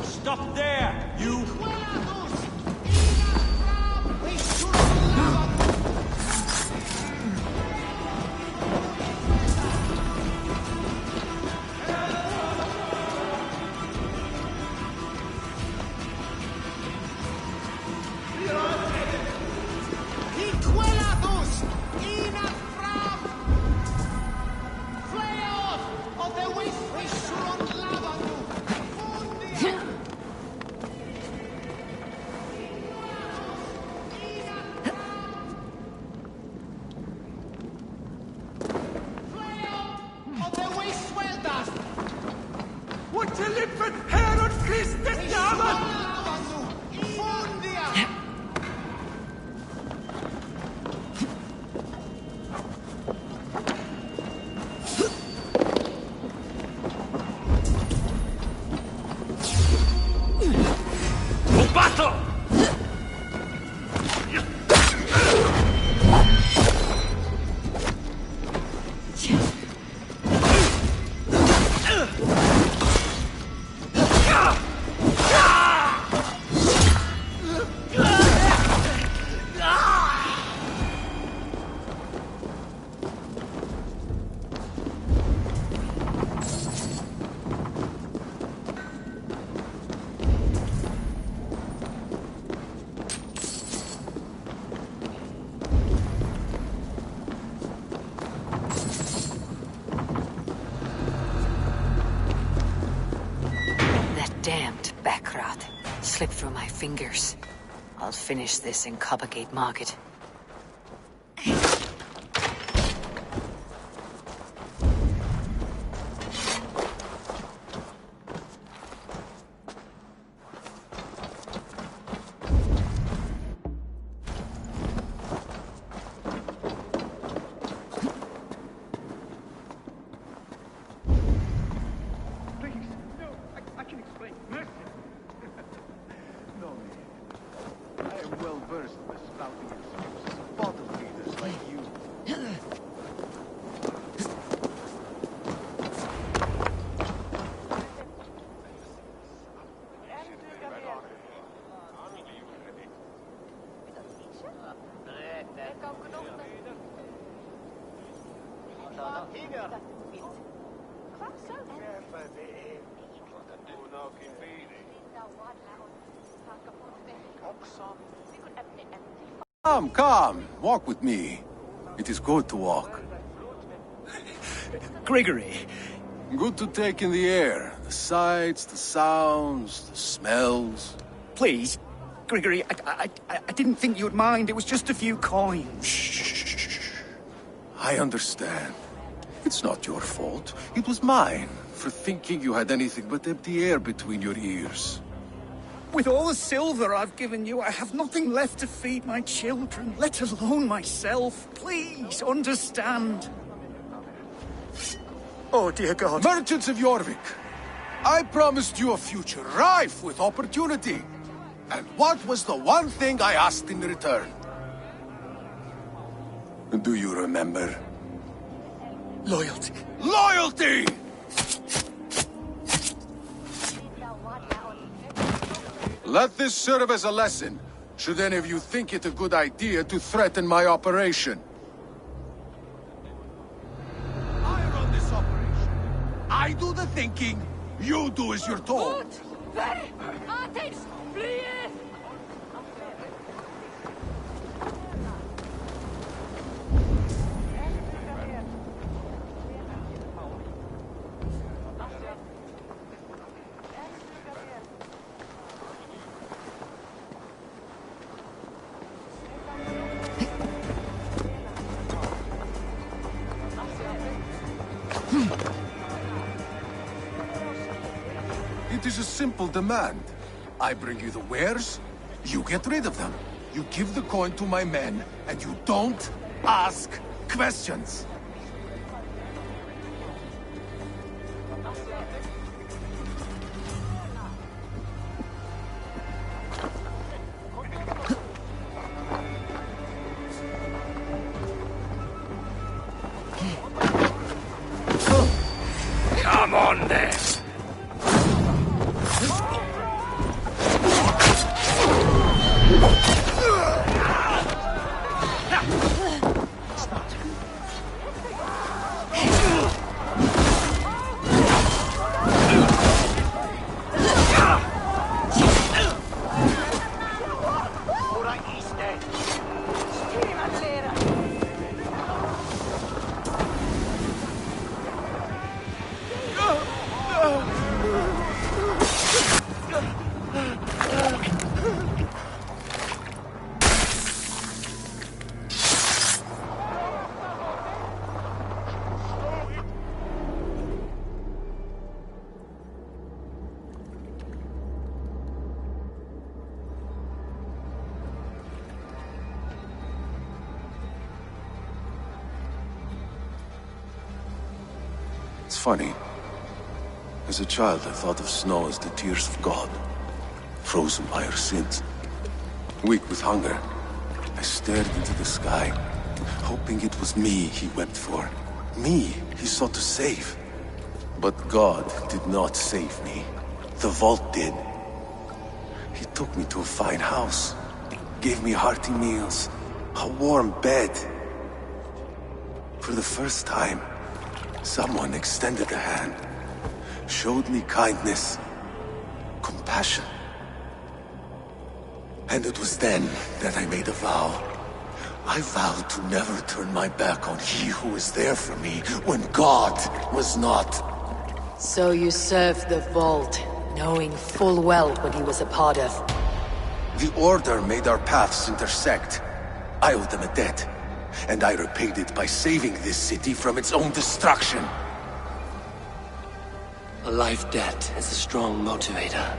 Stop there, you! Damned backrat. Slipped through my fingers. I'll finish this in Coppergate Market. Come, walk with me. It is good to walk. Gregory. Good to take in the air. The sights, the sounds, the smells. Please, Gregory, I didn't think you'd mind. It was just a few coins. Shh. I understand. It's not your fault. It was mine, for thinking you had anything but empty air between your ears. With all the silver I've given you, I have nothing left to feed my children, let alone myself. Please, understand. Oh, dear God. Merchants of Jorvik, I promised you a future rife with opportunity. And what was the one thing I asked in return? Do you remember? Loyalty. Loyalty! Let this serve as a lesson, should any of you think it a good idea to threaten my operation. I run this operation. I do the thinking, you do as you're told. It is a simple demand. I bring you the wares, you get rid of them. You give the coin to my men, and you don't ask questions. Come on then! It's funny. As a child, I thought of snow as the tears of God, frozen by our sins. Weak with hunger, I stared into the sky, hoping it was me he wept for, Me, he sought to save. But God did not save me. The vault did. He took me to a fine house, gave me hearty meals, a warm bed. For the first time, someone extended a hand, showed me kindness, compassion. And it was then that I made a vow. I vowed to never turn my back on he who was there for me when God was not. So you served the Vault, knowing full well what he was a part of. The Order made our paths intersect. I owed them a debt, and I repaid it by saving this city from its own destruction. A life debt is a strong motivator.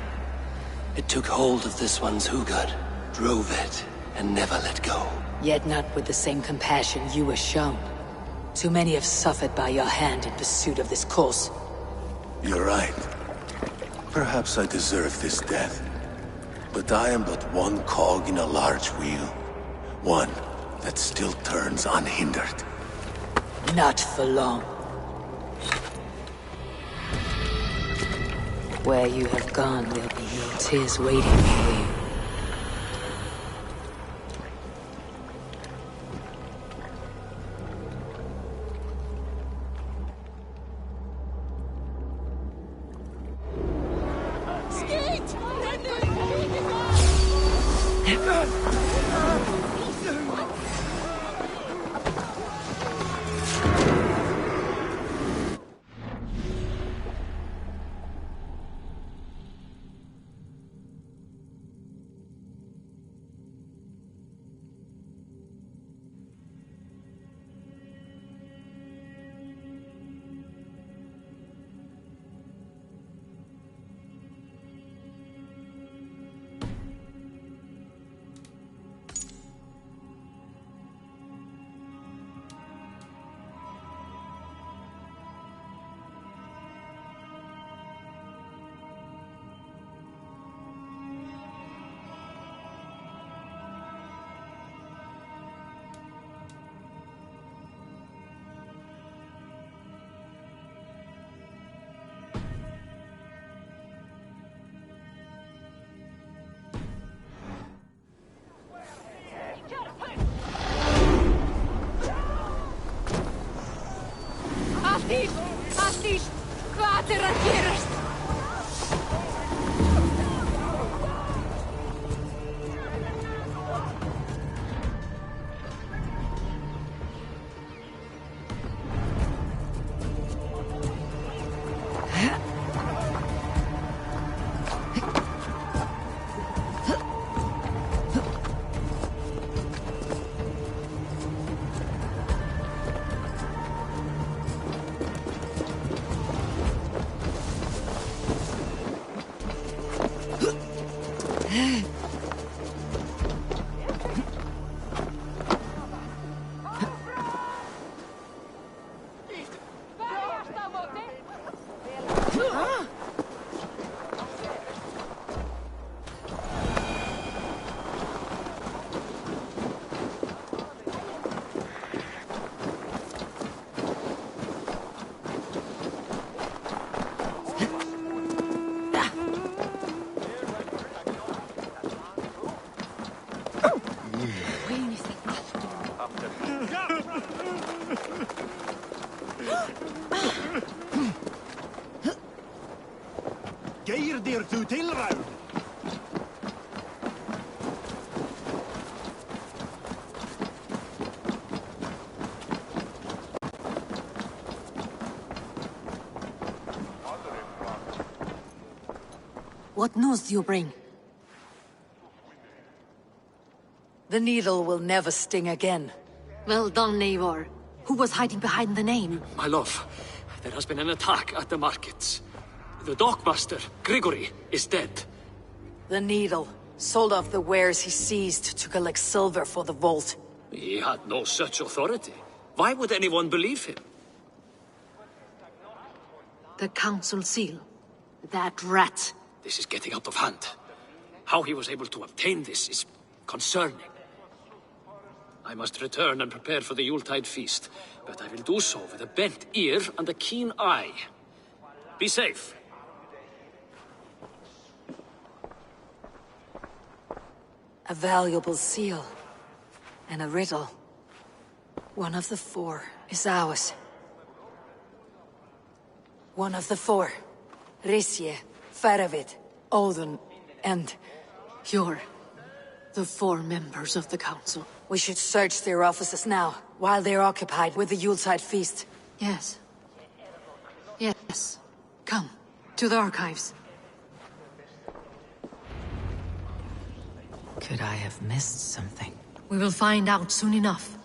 It took hold of this one's Hugad, drove it, and never let go. Yet not with the same compassion you were shown. Too many have suffered by your hand in pursuit of this cause. You're right. Perhaps I deserve this death. But I am but one cog in a large wheel. One that still turns unhindered. Not for long. Where you have gone, there'll be no tears waiting for you. Aldís, hvað er að gerast? Geirdir þú tilræð? What news do you bring? The needle will never sting again. Well done, Eivor. Who was hiding behind the name? My love, there has been an attack at the markets. The dockmaster, Grigory, is dead. The needle sold off the wares he seized to collect silver for the vault. He had no such authority. Why would anyone believe him? The council seal. That rat. This is getting out of hand. How he was able to obtain this is concerning. I must return and prepare for the Yuletide feast, but I will do so with a bent ear and a keen eye. Be safe. A valuable seal. And a riddle. One of the 4 is ours. One of the 4. Risje, Faravid, Odin, and... You're the 4 members of the council. We should search their offices now, while they're occupied with the Yuletide feast. Yes. Yes. Come, to the archives. Could I have missed something? We will find out soon enough.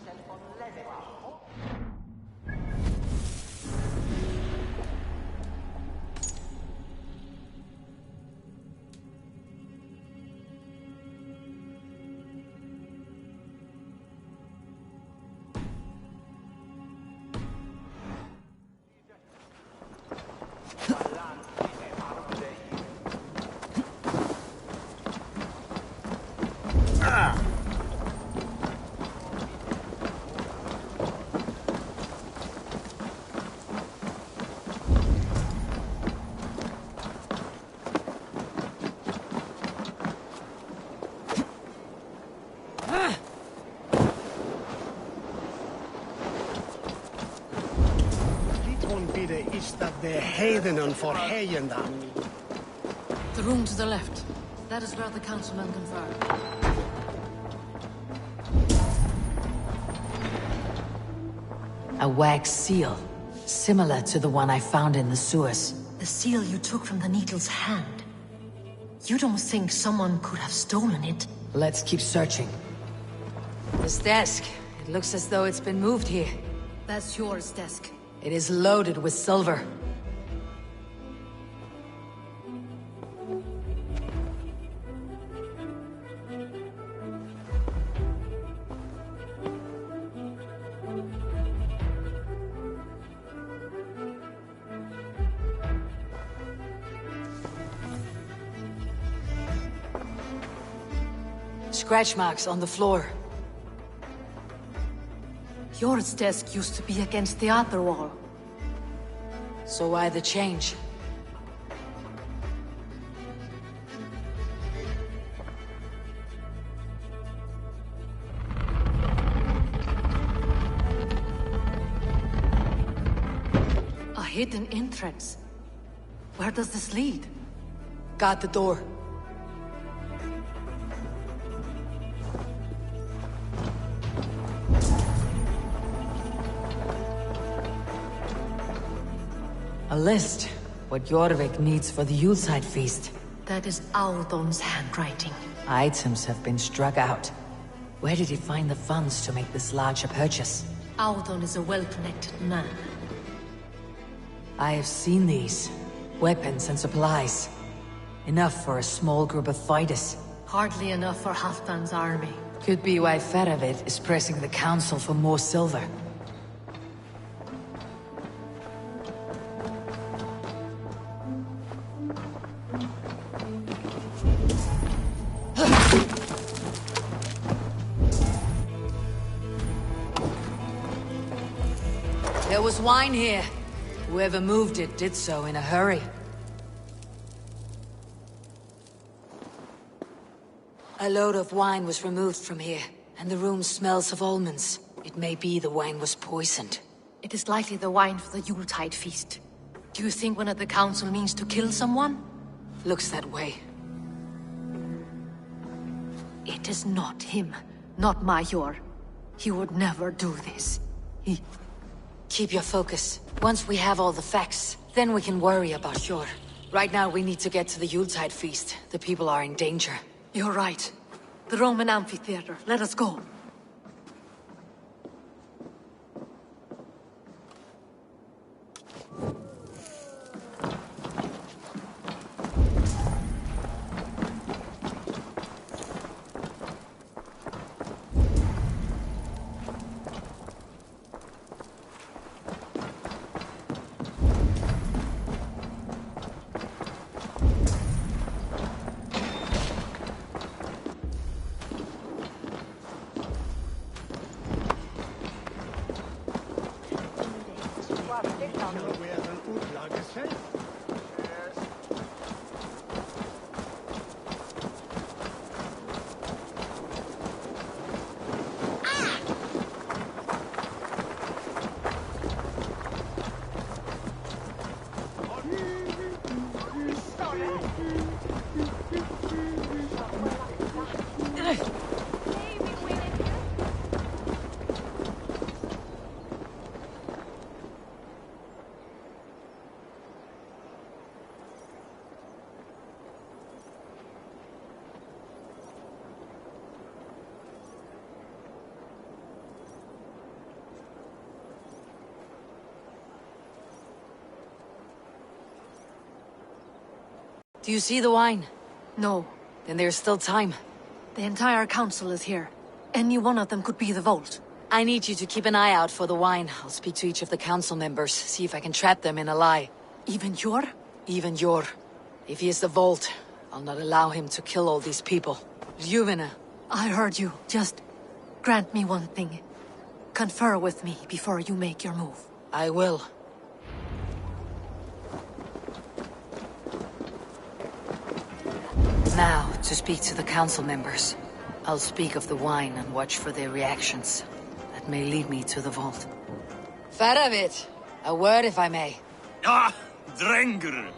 The room to the left. That is where the councilmen confer. A wax seal, similar to the one I found in the sewers. The seal you took from the Needle's hand. You don't think someone could have stolen it? Let's keep searching. This desk, it looks as though it's been moved here. That's yours, desk. It is loaded with silver. Scratch marks on the floor. Yours desk used to be against the other wall. So why the change? A hidden entrance. Where does this lead? Guard the door. A list. What Jorvik needs for the Yuletide feast. That is Audon's handwriting. Items have been struck out. Where did he find the funds to make this larger purchase? Audon is a well-connected man. I have seen these. Weapons and supplies. Enough for a small group of fighters. Hardly enough for Halfdan's army. Could be why Faravid is pressing the council for more silver. There was wine here. Whoever moved it did so in a hurry. A load of wine was removed from here, and the room smells of almonds. It may be the wine was poisoned. It is likely the wine for the Yuletide feast. Do you think one of the council means to kill someone? Looks that way. It is not him, not Major. He would never do this. Keep your focus. Once we have all the facts, then we can worry about Hjor. Right now we need to get to the Yuletide feast. The people are in danger. You're right. The Roman amphitheater. Let us go. Do you see the wine? No. Then there's still time. The entire council is here. Any one of them could be the vault. I need you to keep an eye out for the wine. I'll speak to each of the council members, see if I can trap them in a lie. Even Jor? Even Jor. If he is the vault, I'll not allow him to kill all these people. Ljuvena. I heard you. Just grant me one thing. Confer with me before you make your move. I will. Now, to speak to the council members. I'll speak of the wine and watch for their reactions. That may lead me to the vault. Faravit, a word if I may. Ah, Drengr.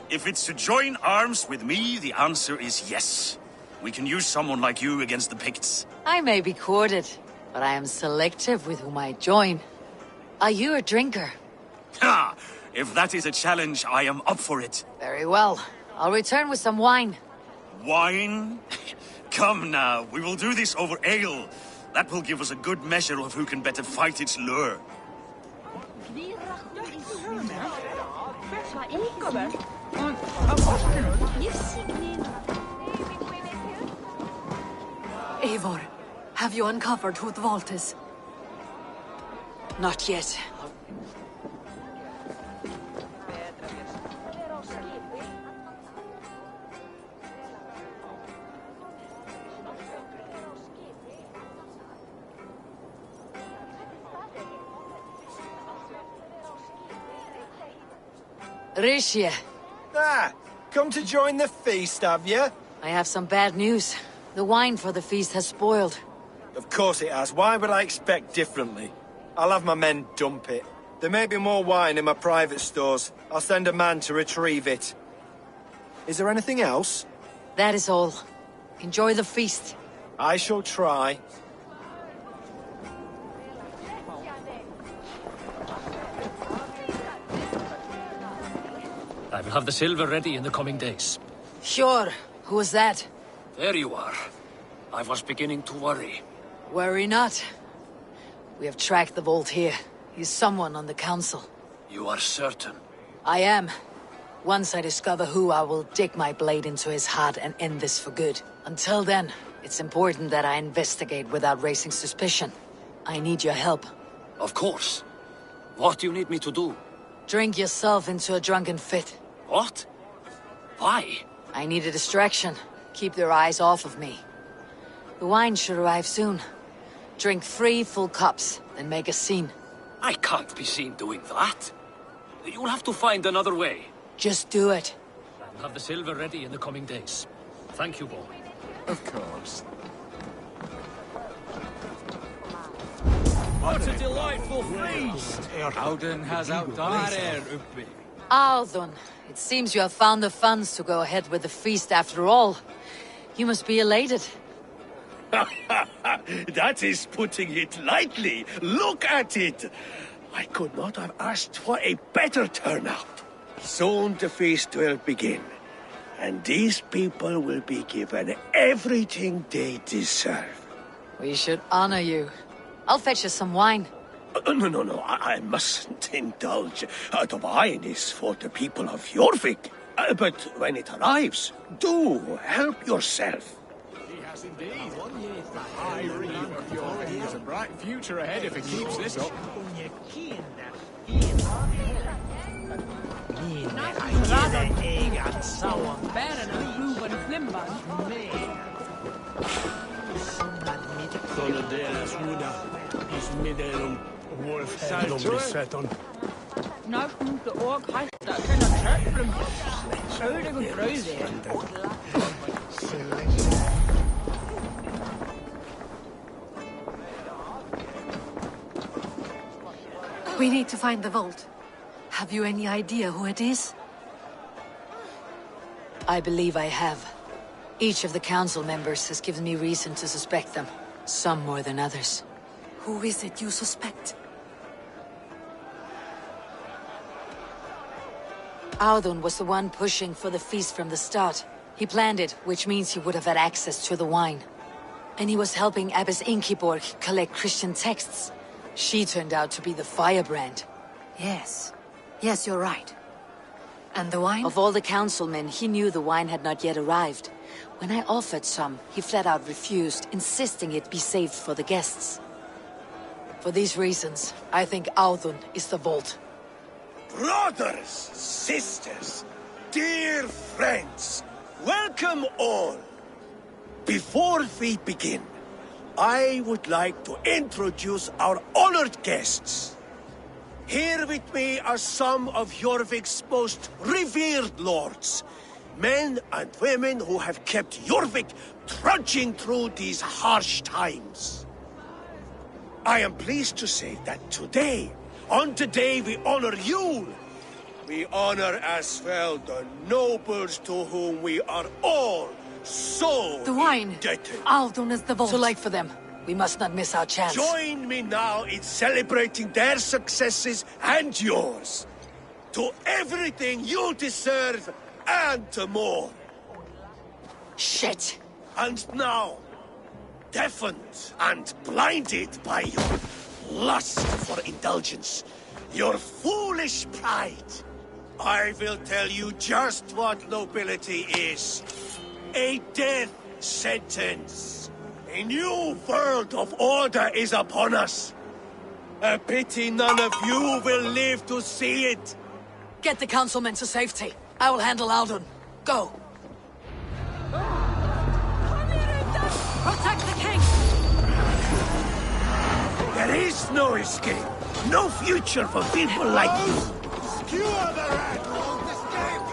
If it's to join arms with me, the answer is yes. We can use someone like you against the Picts. I may be courted, but I am selective with whom I join. Are you a drinker? Ha! If that is a challenge, I am up for it. Very well. I'll return with some wine. Wine? Come now, we will do this over ale. That will give us a good measure of who can better fight its lure. Eivor, have you uncovered who the vault is? Not yet. Risha. Ah, come to join the feast, have you? I have some bad news. The wine for the feast has spoiled. Of course it has. Why would I expect differently? I'll have my men dump it. There may be more wine in my private stores. I'll send a man to retrieve it. Is there anything else? That is all. Enjoy the feast. I shall try. I will have the silver ready in the coming days. Sure. Who was that? There you are. I was beginning to worry. Worry not. We have tracked the vault here. He's someone on the council. You are certain? I am. Once I discover who, I will dig my blade into his heart and end this for good. Until then, it's important that I investigate without raising suspicion. I need your help. Of course. What do you need me to do? Drink yourself into a drunken fit. What? Why? I need a distraction. Keep their eyes off of me. The wine should arrive soon. Drink 3 full cups, then make a scene. I can't be seen doing that. You'll have to find another way. Just do it. I'll have the silver ready in the coming days. Thank you, boy. Of course. What a delightful feast! Audun has outdone himself. Audun, it seems you have found the funds to go ahead with the feast after all. You must be elated. That is putting it lightly. Look at it. I could not have asked for a better turnout. Soon the feast will begin, and these people will be given everything they deserve. We should honor you. I'll fetch you some wine. No, I mustn't indulge. The wine is for the people of Jorvik. But when it arrives, do help yourself. He has indeed. I remember Jorvik. He has a bright future ahead if he keeps this up. We need to find the vault. Have you any idea who it is? I believe I have. Each of the council members has given me reason to suspect them. Some more than others. Who is it you suspect? Audun was the one pushing for the feast from the start. He planned it, which means he would have had access to the wine. And he was helping Abbess Ingeborg collect Christian texts. She turned out to be the firebrand. Yes. Yes, you're right. And the wine? Of all the councilmen, he knew the wine had not yet arrived. When I offered some, he flat out refused, insisting it be saved for the guests. For these reasons, I think Audun is the vault. Brothers, sisters, dear friends, welcome all. Before we begin, I would like to introduce our honored guests. Here with me are some of Jorvik's most revered lords. Men and women who have kept Jorvik trudging through these harsh times. I am pleased to say that today, on the day we honor Yule, we honor as well the nobles to whom we are all so the wine. indebted. Audun is the vault. Too late for them. We must not miss our chance. Join me now in celebrating their successes and yours. To everything you deserve and more. Shit. And now, deafened and blinded by your lust for indulgence, your foolish pride, I will tell you just what nobility is. A death sentence. A new world of order is upon us. A pity none of you will live to see it. Get the councilmen to safety. I will handle Audun. Go. Protect the king! There is no escape. No future for people like you. Skewer the rat won't escape!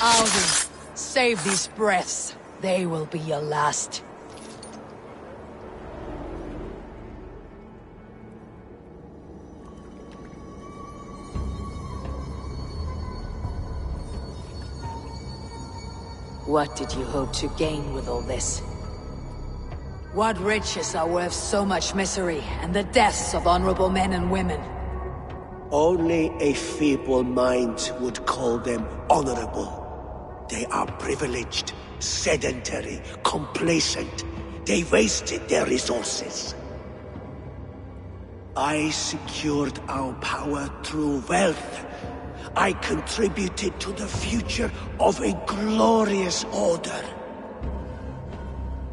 Audun, save these breaths. They will be your last. What did you hope to gain with all this? What riches are worth so much misery and the deaths of honorable men and women? Only a feeble mind would call them honorable. They are privileged, sedentary, complacent. They wasted their resources. I secured our power through wealth. I contributed to the future of a glorious order.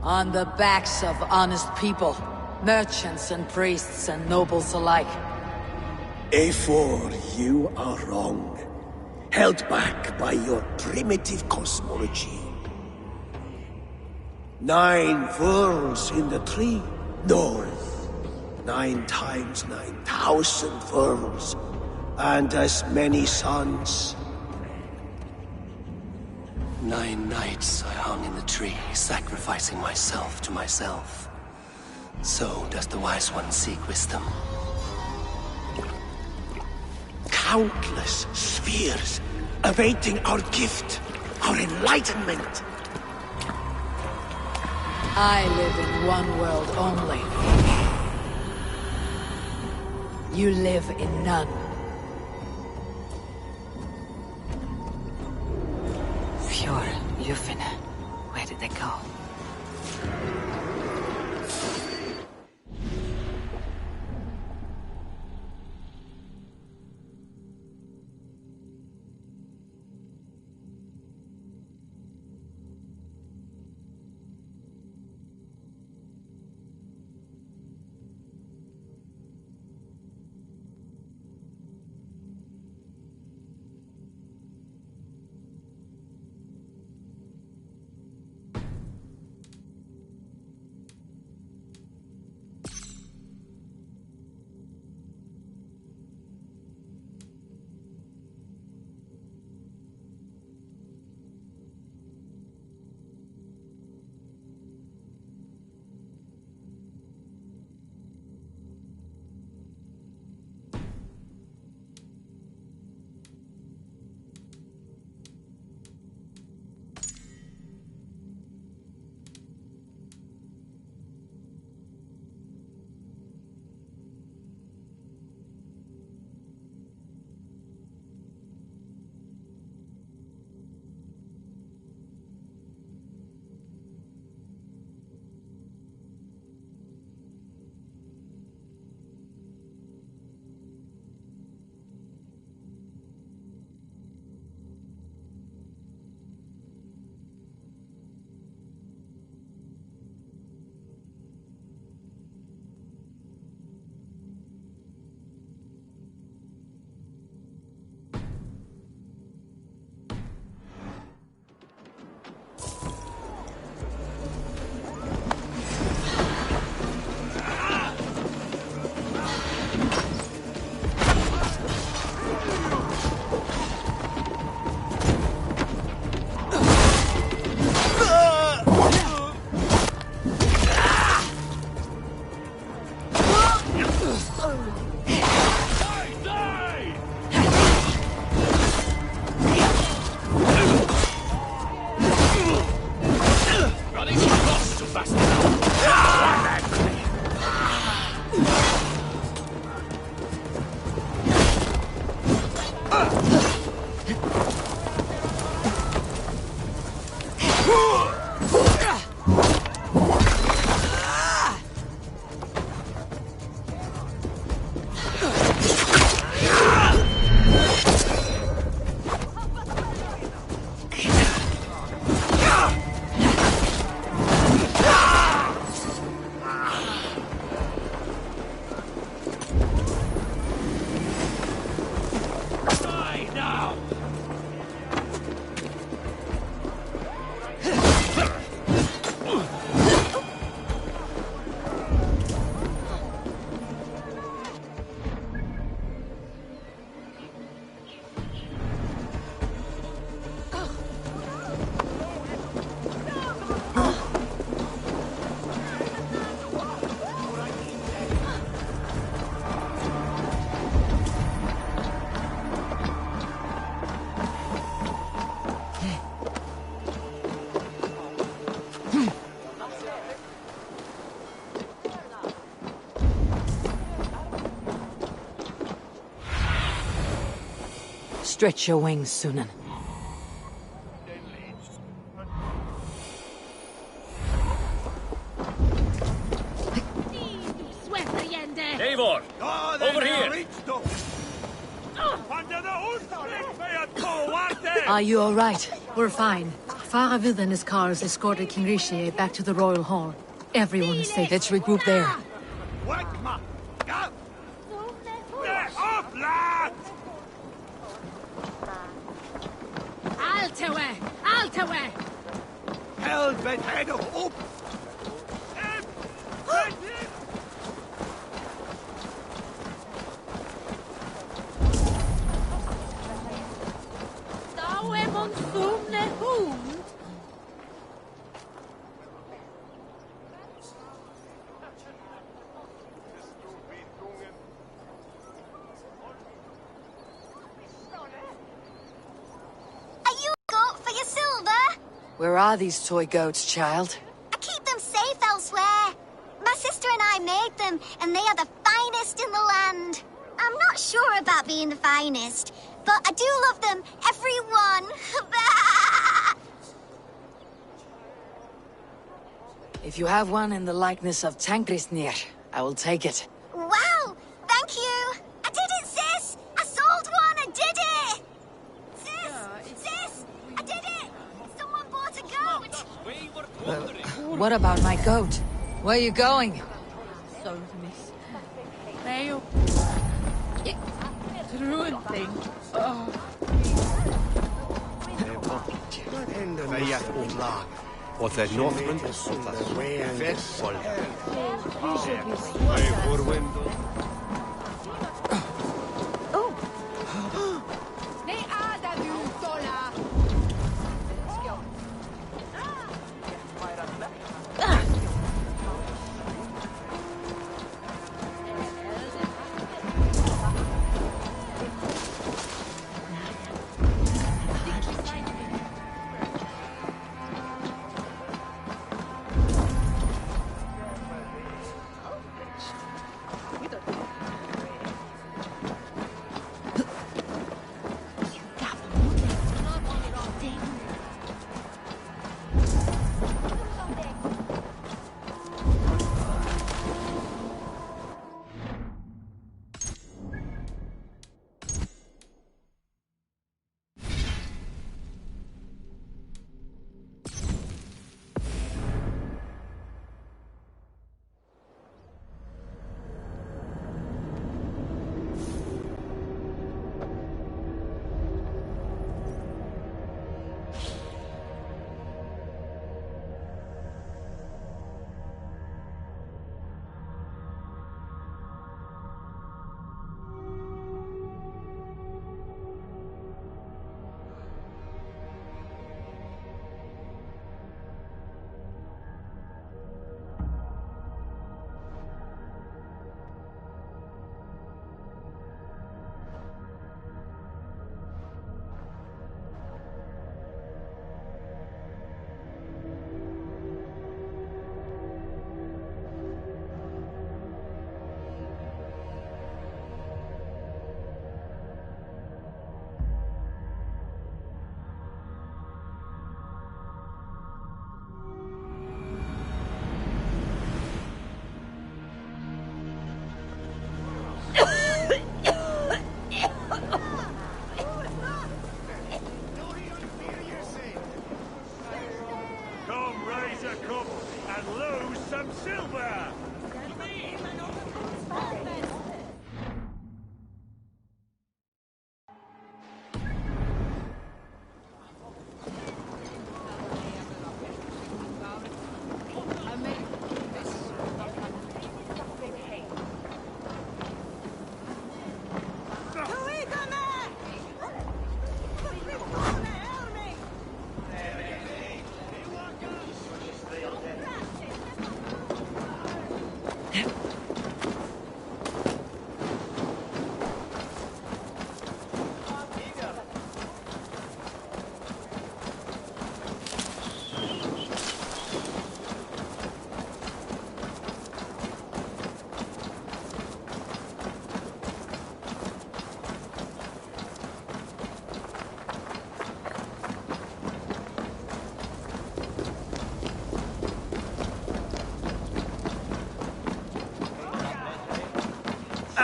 On the backs of honest people, merchants and priests and nobles alike. Eivor, you are wrong. Held back by your primitive cosmology. 9 worlds in the tree? North. 9 times 9,000 worlds. And as many suns. 9 nights I hung in the tree, sacrificing myself to myself. So does the Wise One seek wisdom. Countless spheres awaiting our gift, our enlightenment. I live in one world only. You live in none. Fjord, Yufin, where did they go? Stretch your wings, Sunan. Eivor! Over here! Are you all right? We're fine. Faravid and his cars escorted King Rishi back to the Royal Hall. Everyone is safe. Let's regroup there. Altawe! Altawe! Helvete, head up! Dawe monsoomne hund? Where are these toy goats, child? I keep them safe elsewhere. My sister and I made them, and they are the finest in the land. I'm not sure about being the finest, but I do love them, every one. If you have one in the likeness of Tankrisnir, I will take it. Wow! Thank you! I did it, sis! I sold one! I did it! Sis! I did it! Someone bought a goat! What about my goat? Where are you going? Wat het Northmen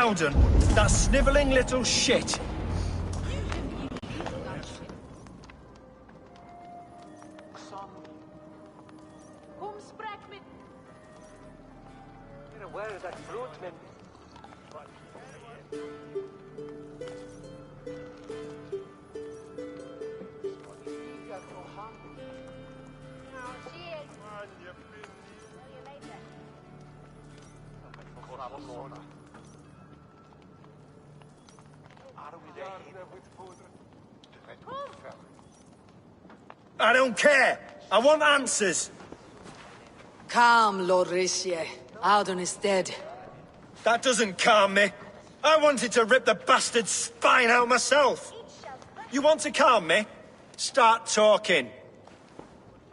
Howden, that snivelling little shit. Where is that fruit, man? I don't care. I want answers. Calm, Lord Richier. Audun is dead. That doesn't calm me. I wanted to rip the bastard's spine out myself. You want to calm me? Start talking.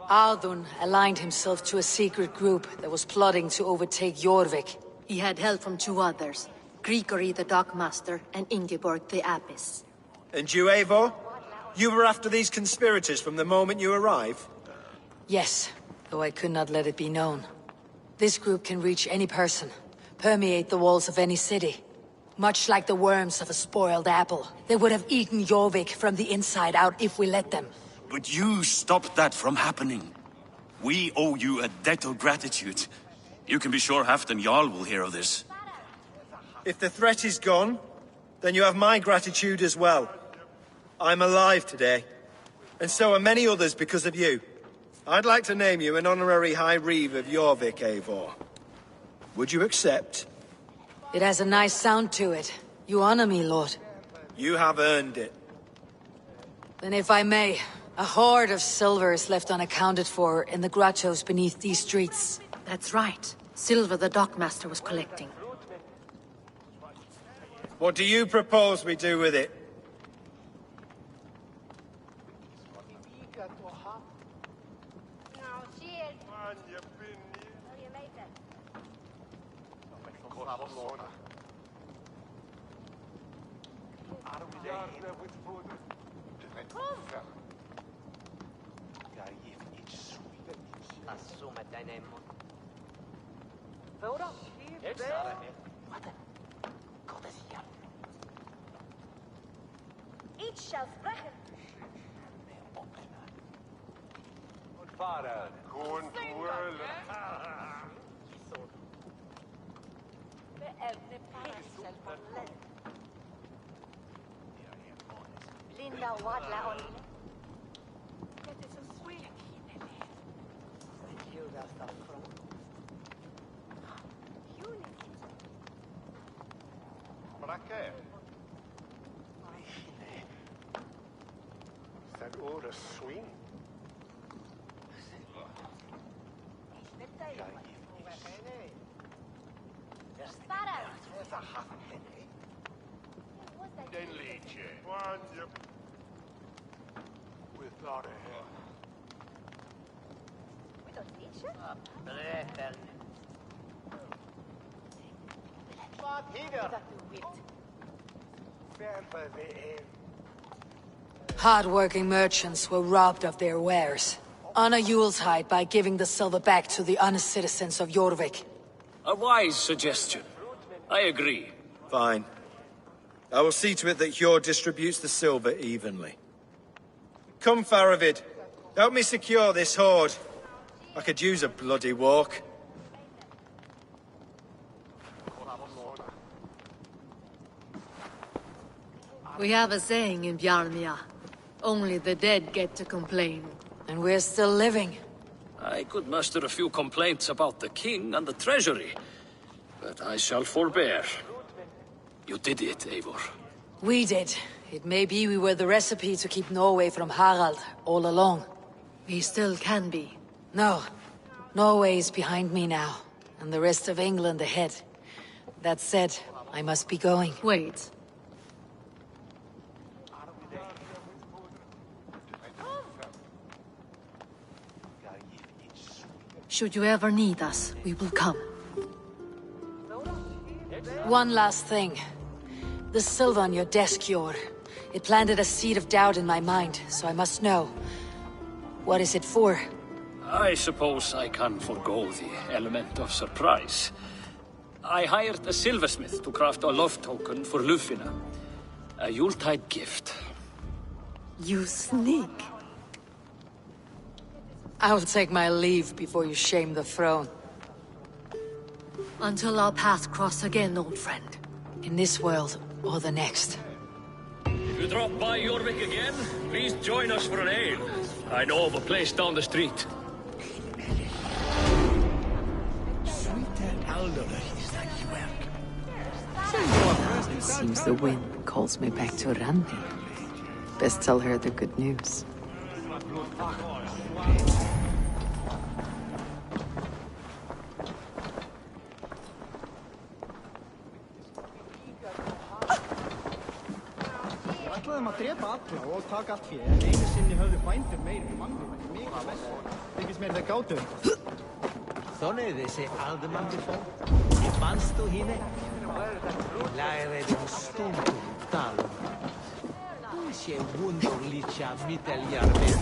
Audun aligned himself to a secret group that was plotting to overtake Jorvik. He had help from two others, Grigory the Dockmaster and Ingeborg the Abbess. And you, Eivor? You were after these conspirators from the moment you arrived? Yes, though I could not let it be known. This group can reach any person, permeate the walls of any city. Much like the worms of a spoiled apple. They would have eaten Jorvik from the inside out if we let them. But you stopped that from happening. We owe you a debt of gratitude. You can be sure Halfdan Jarl will hear of this. If the threat is gone, then you have my gratitude as well. I'm alive today, and so are many others because of you. I'd like to name you an honorary High Reeve of Jorvik, Eivor. Would you accept? It has a nice sound to it. You honor me, Lord. You have earned it. Then if I may, a hoard of silver is left unaccounted for in the grottos beneath these streets. That's right. Silver the Dockmaster was collecting. What do you propose we do with it? Ich shall sprechen. Vater. Linda Wadla on. Perché? That order swing? Den lice. With daughter here. We don't lice? Vad hider? Hard-working merchants were robbed of their wares. Honor Yuletide by giving the silver back to the honest citizens of Jorvik. A wise suggestion. I agree. Fine. I will see to it that Hjord distributes the silver evenly. Come, Faravid. Help me secure this hoard. I could use a bloody walk. We have a saying in Bjarmia. Only the dead get to complain. And we're still living. I could muster a few complaints about the king and the treasury, but I shall forbear. You did it, Eivor. We did. It may be we were the recipe to keep Norway from Harald all along. We still can be. No. Norway is behind me now, and the rest of England ahead. That said, I must be going. Wait. Should you ever need us, we will come. One last thing. The silver on your desk, Jord. It planted a seed of doubt in my mind, so I must know. What is it for? I suppose I can forgo the element of surprise. I hired a silversmith to craft a love token for Lufina. A Yuletide gift. You sneak. I'll take my leave before you shame the throne. Until our paths cross again, old friend. In this world, or the next. If you drop by Jorvik again, please join us for an ale. I know of a place down the street. Seems the wind calls me back to Randi. Best tell her the good news. Ætlaðum að drepa alla og taka allt féð. Einu sinni höfðu bændur meiri mannum en mig að vessu. Þykist mér þeir gátu. Sonne þessi aldemannifó. Manst þú hínu? Læriði stundu talum. Hún sé wunderlicha mitteljar með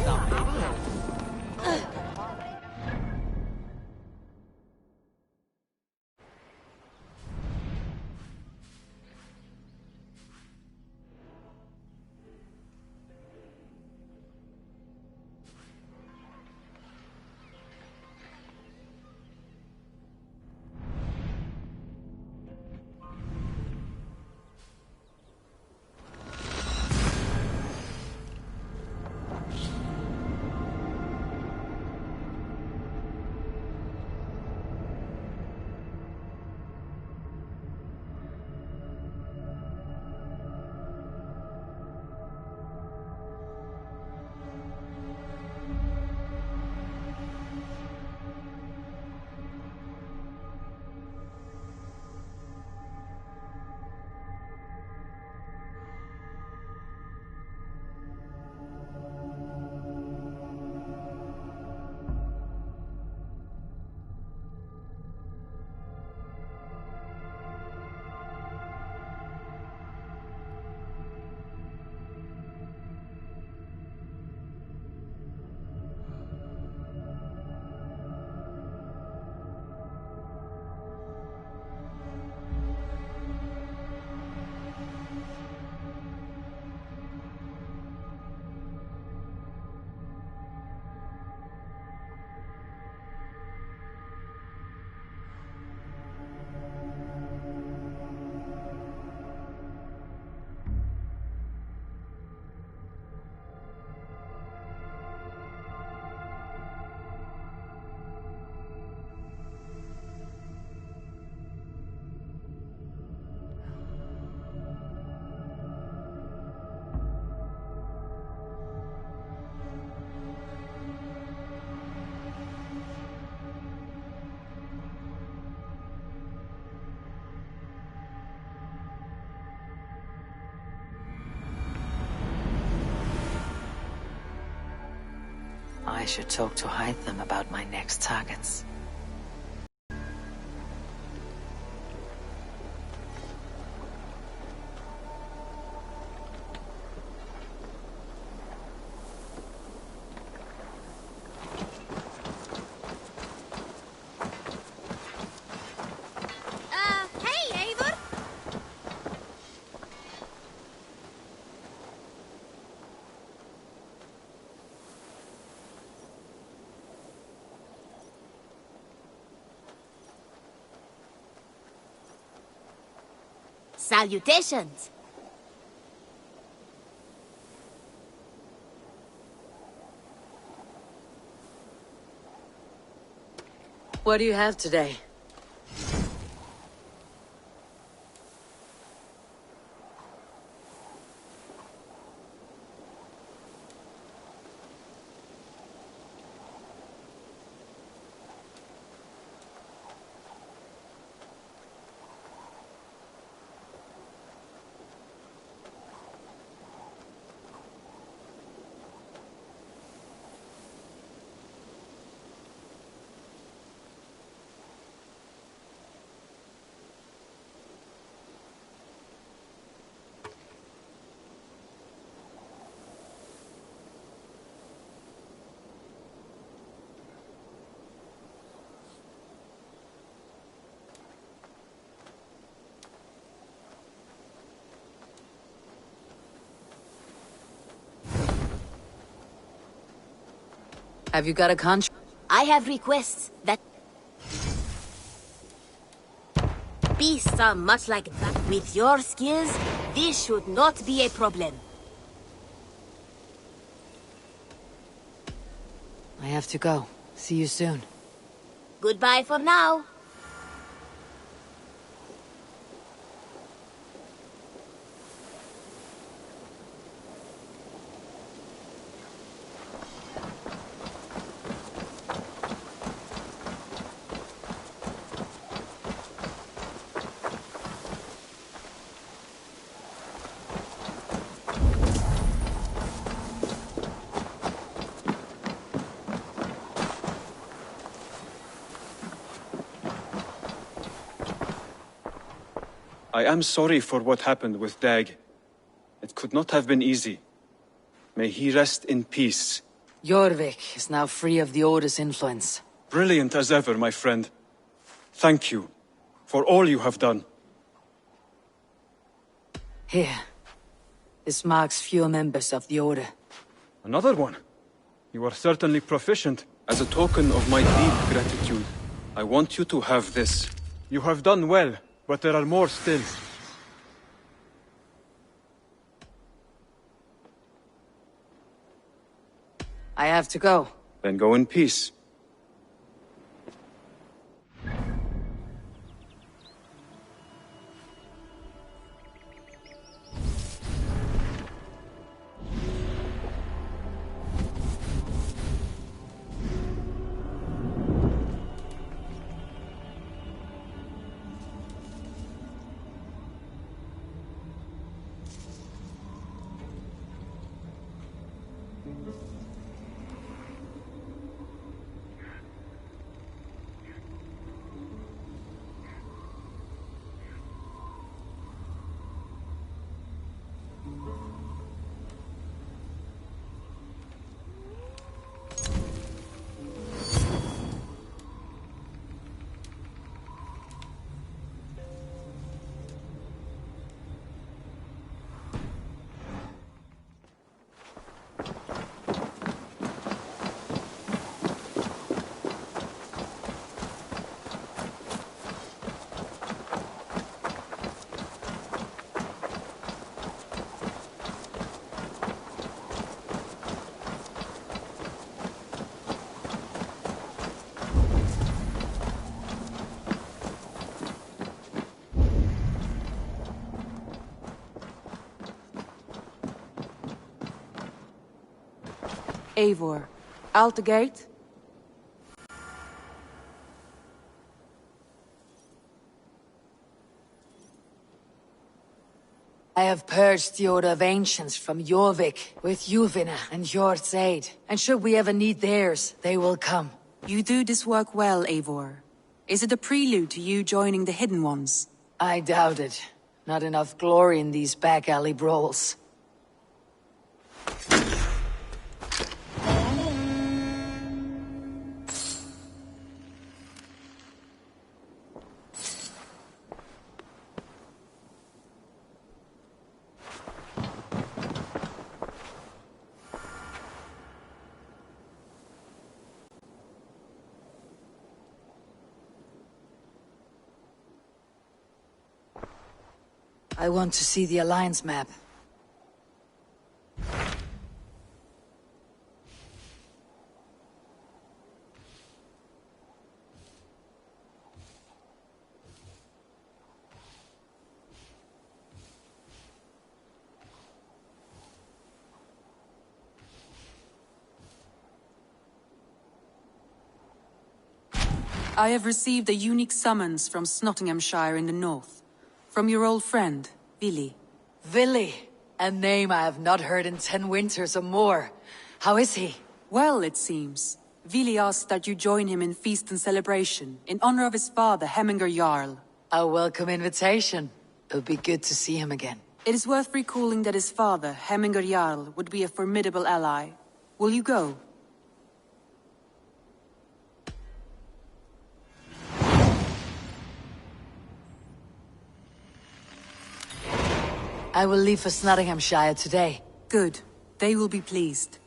I should talk to Hytham about my next targets. Hey, Eivor! Salutations! What do you have today? Have you got a contract? I have requests that... Beasts are much like that. With your skills, this should not be a problem. I have to go. See you soon. Goodbye for now. I am sorry for what happened with Dag. It could not have been easy. May he rest in peace. Jorvik is now free of the Order's influence. Brilliant as ever, my friend. Thank you for all you have done. Here. This marks fewer members of the Order. Another one? You are certainly proficient. As a token of my deep gratitude, I want you to have this. You have done well, but there are more still. I have to go. Then go in peace. Eivor, out the gate? I have purged the Order of Ancients from Jorvik with Yuvina and Jord's aid. And should we ever need theirs, they will come. You do this work well, Eivor. Is it a prelude to you joining the Hidden Ones? I doubt it. Not enough glory in these back alley brawls. I want to see the Alliance map. I have received a unique summons from Nottinghamshire in the north. From your old friend, Vili. Vili? A name I have not heard in 10 winters or more. How is he? Well, it seems. Vili asked that you join him in feast and celebration, in honor of his father, Hemminger Jarl. A welcome invitation. It'll be good to see him again. It is worth recalling that his father, Hemminger Jarl, would be a formidable ally. Will you go? I will leave for Nottinghamshire today. Good. They will be pleased.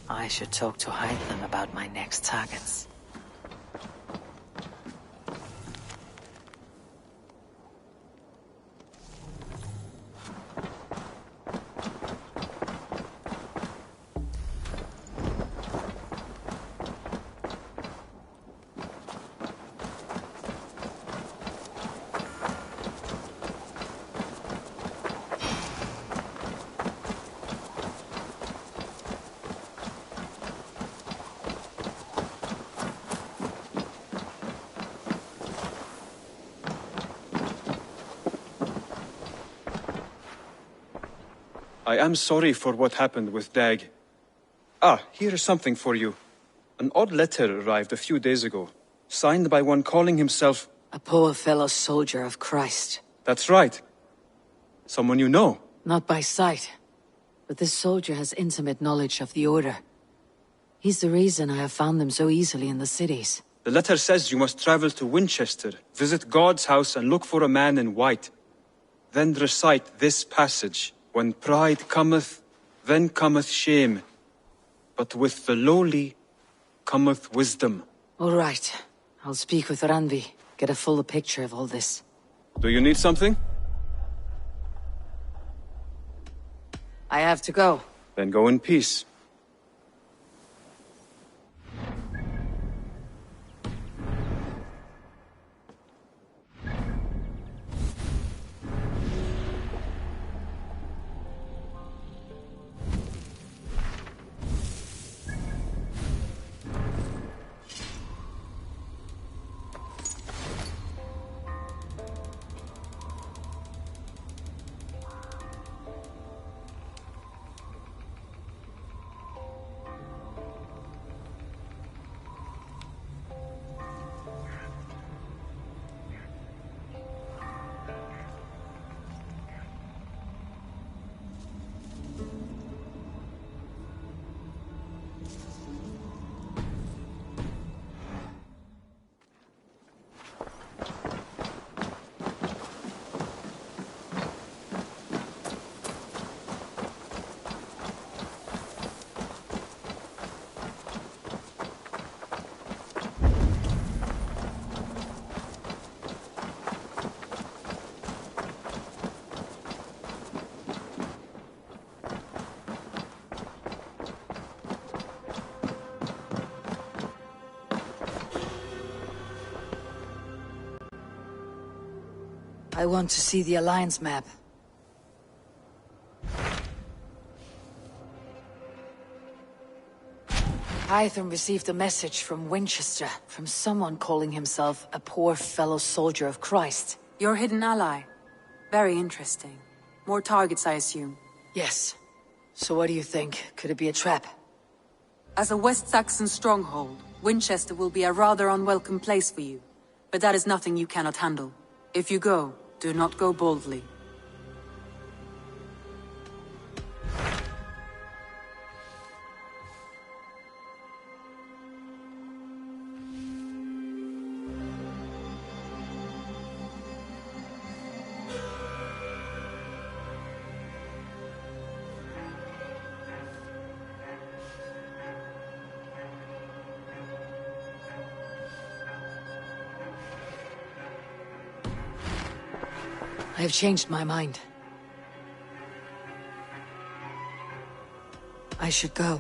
I should talk to Hytham about my next targets. I am sorry for what happened with Dag. Ah, here is something for you. An odd letter arrived a few days ago, signed by one calling himself... A poor fellow soldier of Christ. That's right. Someone you know. Not by sight, but this soldier has intimate knowledge of the Order. He's the reason I have found them so easily in the cities. The letter says you must travel to Winchester, visit God's house and look for a man in white. Then recite this passage. When pride cometh, then cometh shame. But with the lowly cometh wisdom. All right. I'll speak with Randvi, get a fuller picture of all this. Do you need something? I have to go. Then go in peace. I want to see the Alliance map. Hytham received a message from Winchester, from someone calling himself a poor fellow soldier of Christ. Your hidden ally. Very interesting. More targets, I assume. Yes. So what do you think? Could it be a trap? As a West Saxon stronghold, Winchester will be a rather unwelcome place for you. But that is nothing you cannot handle. If you go, do not go boldly. I have changed my mind. I should go.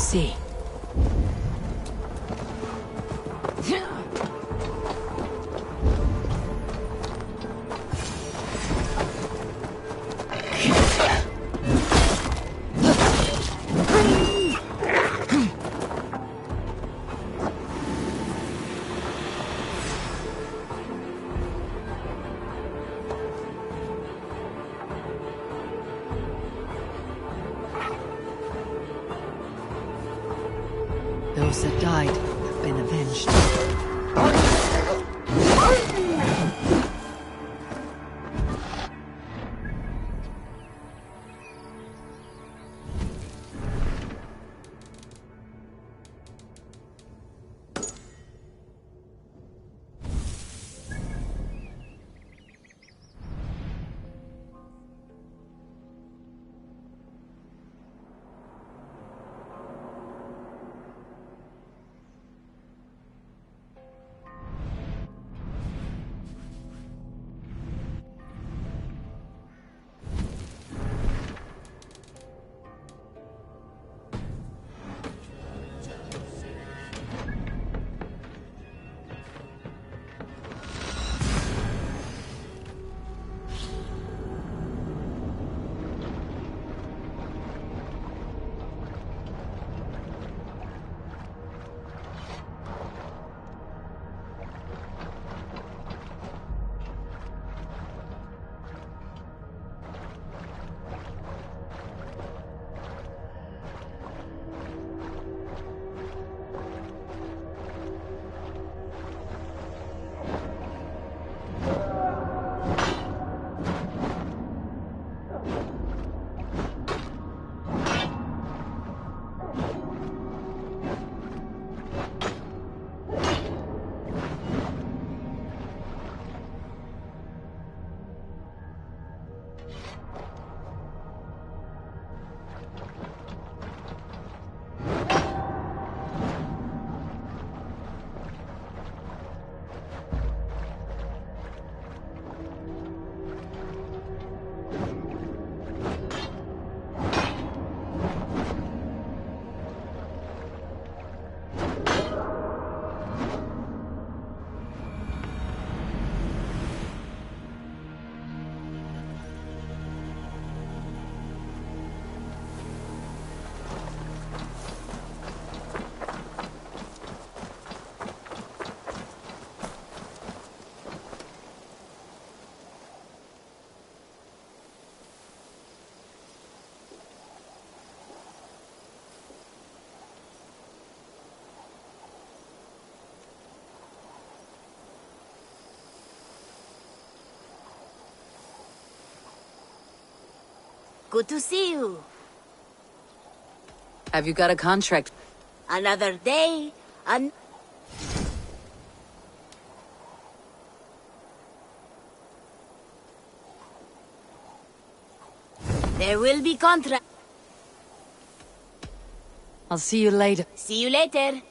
see. Those that died have been avenged. Good to see you. Have you got a contract? Another day, There will be contract. I'll see you later. See you later.